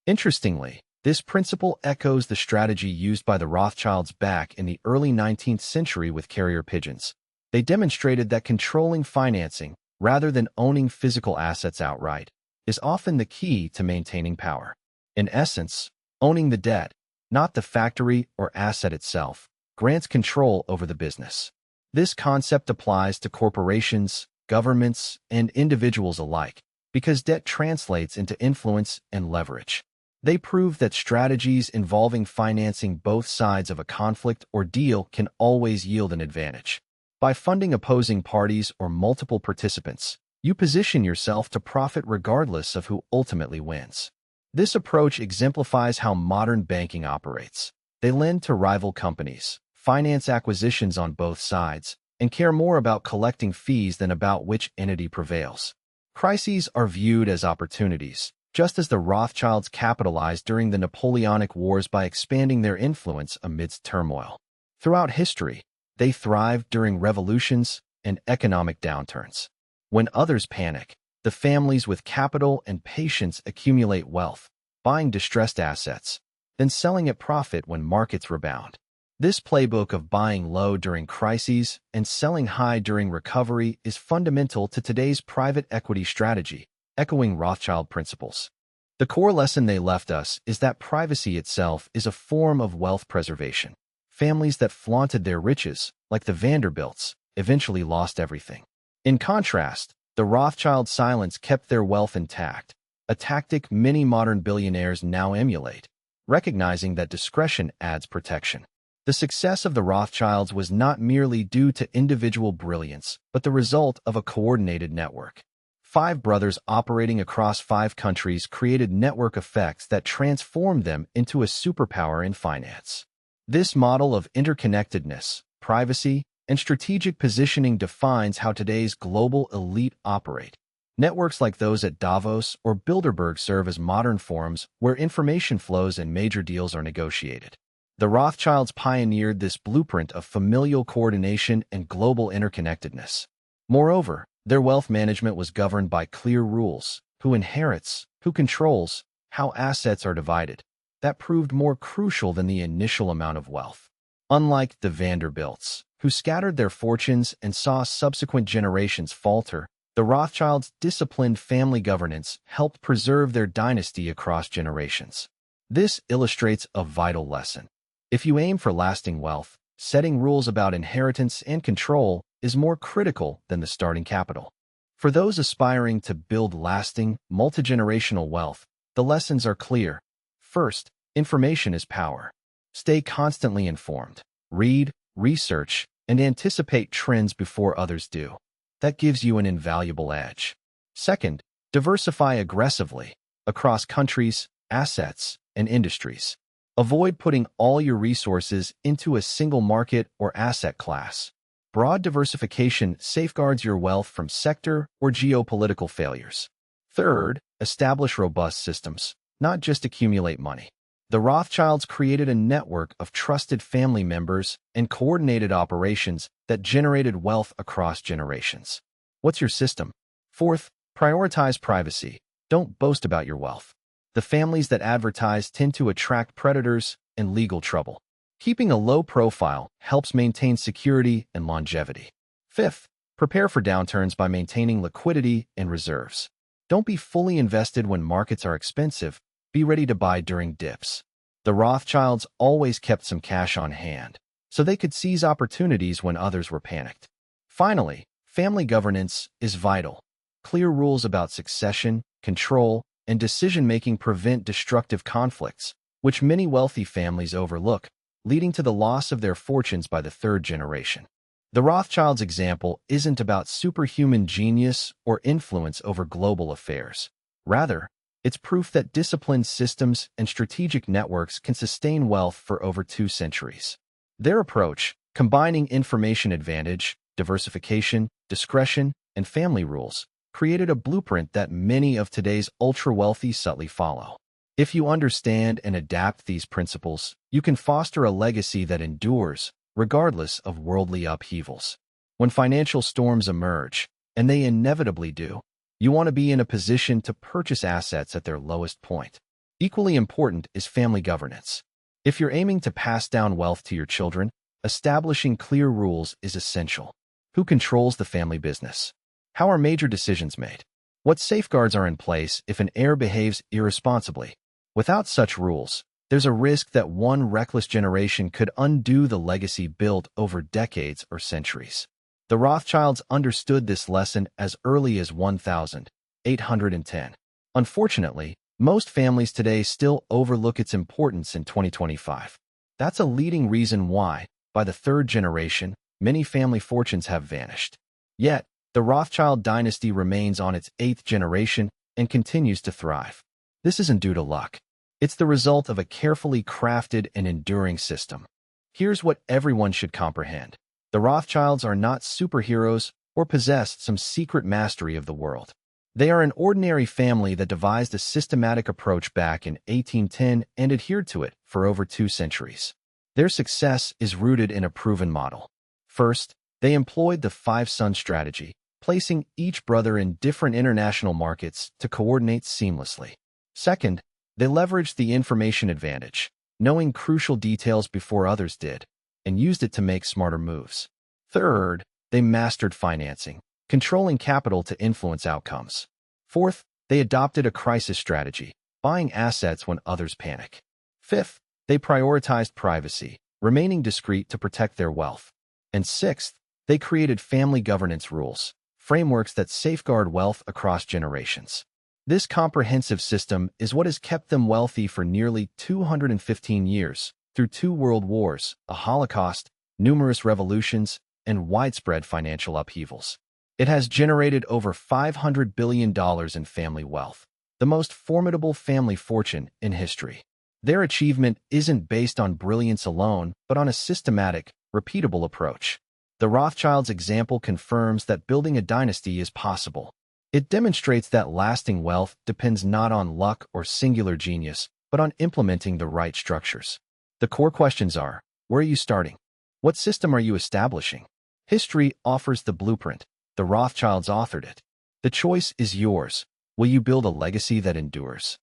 Interestingly, this principle echoes the strategy used by the Rothschilds back in the early 19th century with carrier pigeons. They demonstrated that controlling financing, rather than owning physical assets outright, is often the key to maintaining power. In essence, owning the debt, not the factory or asset itself, grants control over the business. This concept applies to corporations, governments, and individuals alike, because debt translates into influence and leverage. They prove that strategies involving financing both sides of a conflict or deal can always yield an advantage. By funding opposing parties or multiple participants, you position yourself to profit regardless of who ultimately wins. This approach exemplifies how modern banking operates. They lend to rival companies, finance acquisitions on both sides, and care more about collecting fees than about which entity prevails. Crises are viewed as opportunities, just as the Rothschilds capitalized during the Napoleonic Wars by expanding their influence amidst turmoil. Throughout history, they thrived during revolutions and economic downturns. When others panic, the families with capital and patience accumulate wealth, buying distressed assets, then selling at profit when markets rebound. This playbook of buying low during crises and selling high during recovery is fundamental to today's private equity strategy, echoing Rothschild principles. The core lesson they left us is that privacy itself is a form of wealth preservation. Families that flaunted their riches, like the Vanderbilts, eventually lost everything. In contrast, the Rothschild silence kept their wealth intact, a tactic many modern billionaires now emulate. recognizing that discretion adds protection. The success of the Rothschilds was not merely due to individual brilliance, but the result of a coordinated network. 5 brothers operating across 5 countries created network effects that transformed them into a superpower in finance. This model of interconnectedness, privacy, and strategic positioning defines how today's global elite operate. Networks like those at Davos or Bilderberg serve as modern forums where information flows and major deals are negotiated. The Rothschilds pioneered this blueprint of familial coordination and global interconnectedness. Moreover, their wealth management was governed by clear rules: who inherits, who controls, how assets are divided. That proved more crucial than the initial amount of wealth. Unlike the Vanderbilts, who scattered their fortunes and saw subsequent generations falter, the Rothschilds' disciplined family governance helped preserve their dynasty across generations. This illustrates a vital lesson. If you aim for lasting wealth, setting rules about inheritance and control is more critical than the starting capital. For those aspiring to build lasting, multi-generational wealth, the lessons are clear. First, information is power. Stay constantly informed. Read, research, and anticipate trends before others do. That gives you an invaluable edge. Second, diversify aggressively across countries, assets, and industries. Avoid putting all your resources into a single market or asset class. Broad diversification safeguards your wealth from sector or geopolitical failures. Third, establish robust systems, not just accumulate money. The Rothschilds created a network of trusted family members and coordinated operations that generated wealth across generations. What's your system? Fourth, prioritize privacy. Don't boast about your wealth. The families that advertise tend to attract predators and legal trouble. Keeping a low profile helps maintain security and longevity. Fifth, prepare for downturns by maintaining liquidity and reserves. Don't be fully invested when markets are expensive. Be ready to buy during dips. The Rothschilds always kept some cash on hand, so they could seize opportunities when others were panicked. Finally, family governance is vital. Clear rules about succession, control, and decision-making prevent destructive conflicts, which many wealthy families overlook, leading to the loss of their fortunes by the 3rd generation. The Rothschilds' example isn't about superhuman genius or influence over global affairs. Rather, it's proof that disciplined systems and strategic networks can sustain wealth for over 2 centuries. Their approach, combining information advantage, diversification, discretion, and family rules, created a blueprint that many of today's ultra-wealthy subtly follow. If you understand and adapt these principles, you can foster a legacy that endures, regardless of worldly upheavals. When financial storms emerge, and they inevitably do, you want to be in a position to purchase assets at their lowest point. Equally important is family governance. If you're aiming to pass down wealth to your children, establishing clear rules is essential. Who controls the family business? How are major decisions made? What safeguards are in place if an heir behaves irresponsibly? Without such rules, there's a risk that one reckless generation could undo the legacy built over decades or centuries. The Rothschilds understood this lesson as early as 1810. Unfortunately, most families today still overlook its importance in 2025. That's a leading reason why, by the 3rd generation, many family fortunes have vanished. Yet, the Rothschild dynasty remains on its 8th generation and continues to thrive. This isn't due to luck. It's the result of a carefully crafted and enduring system. Here's what everyone should comprehend. The Rothschilds are not superheroes or possess some secret mastery of the world. They are an ordinary family that devised a systematic approach back in 1810 and adhered to it for over 2 centuries. Their success is rooted in a proven model. First, they employed the 5-son strategy, placing each brother in different international markets to coordinate seamlessly. Second, they leveraged the information advantage, knowing crucial details before others did, and used it to make smarter moves. Third, they mastered financing, controlling capital to influence outcomes. Fourth, they adopted a crisis strategy, buying assets when others panic. Fifth, they prioritized privacy, remaining discreet to protect their wealth. And sixth, they created family governance rules, frameworks that safeguard wealth across generations. This comprehensive system is what has kept them wealthy for nearly 215 years, through 2 world wars, a Holocaust, numerous revolutions, and widespread financial upheavals. It has generated over $500 billion in family wealth, the most formidable family fortune in history. Their achievement isn't based on brilliance alone, but on a systematic, repeatable approach. The Rothschilds' example confirms that building a dynasty is possible. It demonstrates that lasting wealth depends not on luck or singular genius, but on implementing the right structures. The core questions are, where are you starting? What system are you establishing? History offers the blueprint. The Rothschilds authored it. The choice is yours. Will you build a legacy that endures?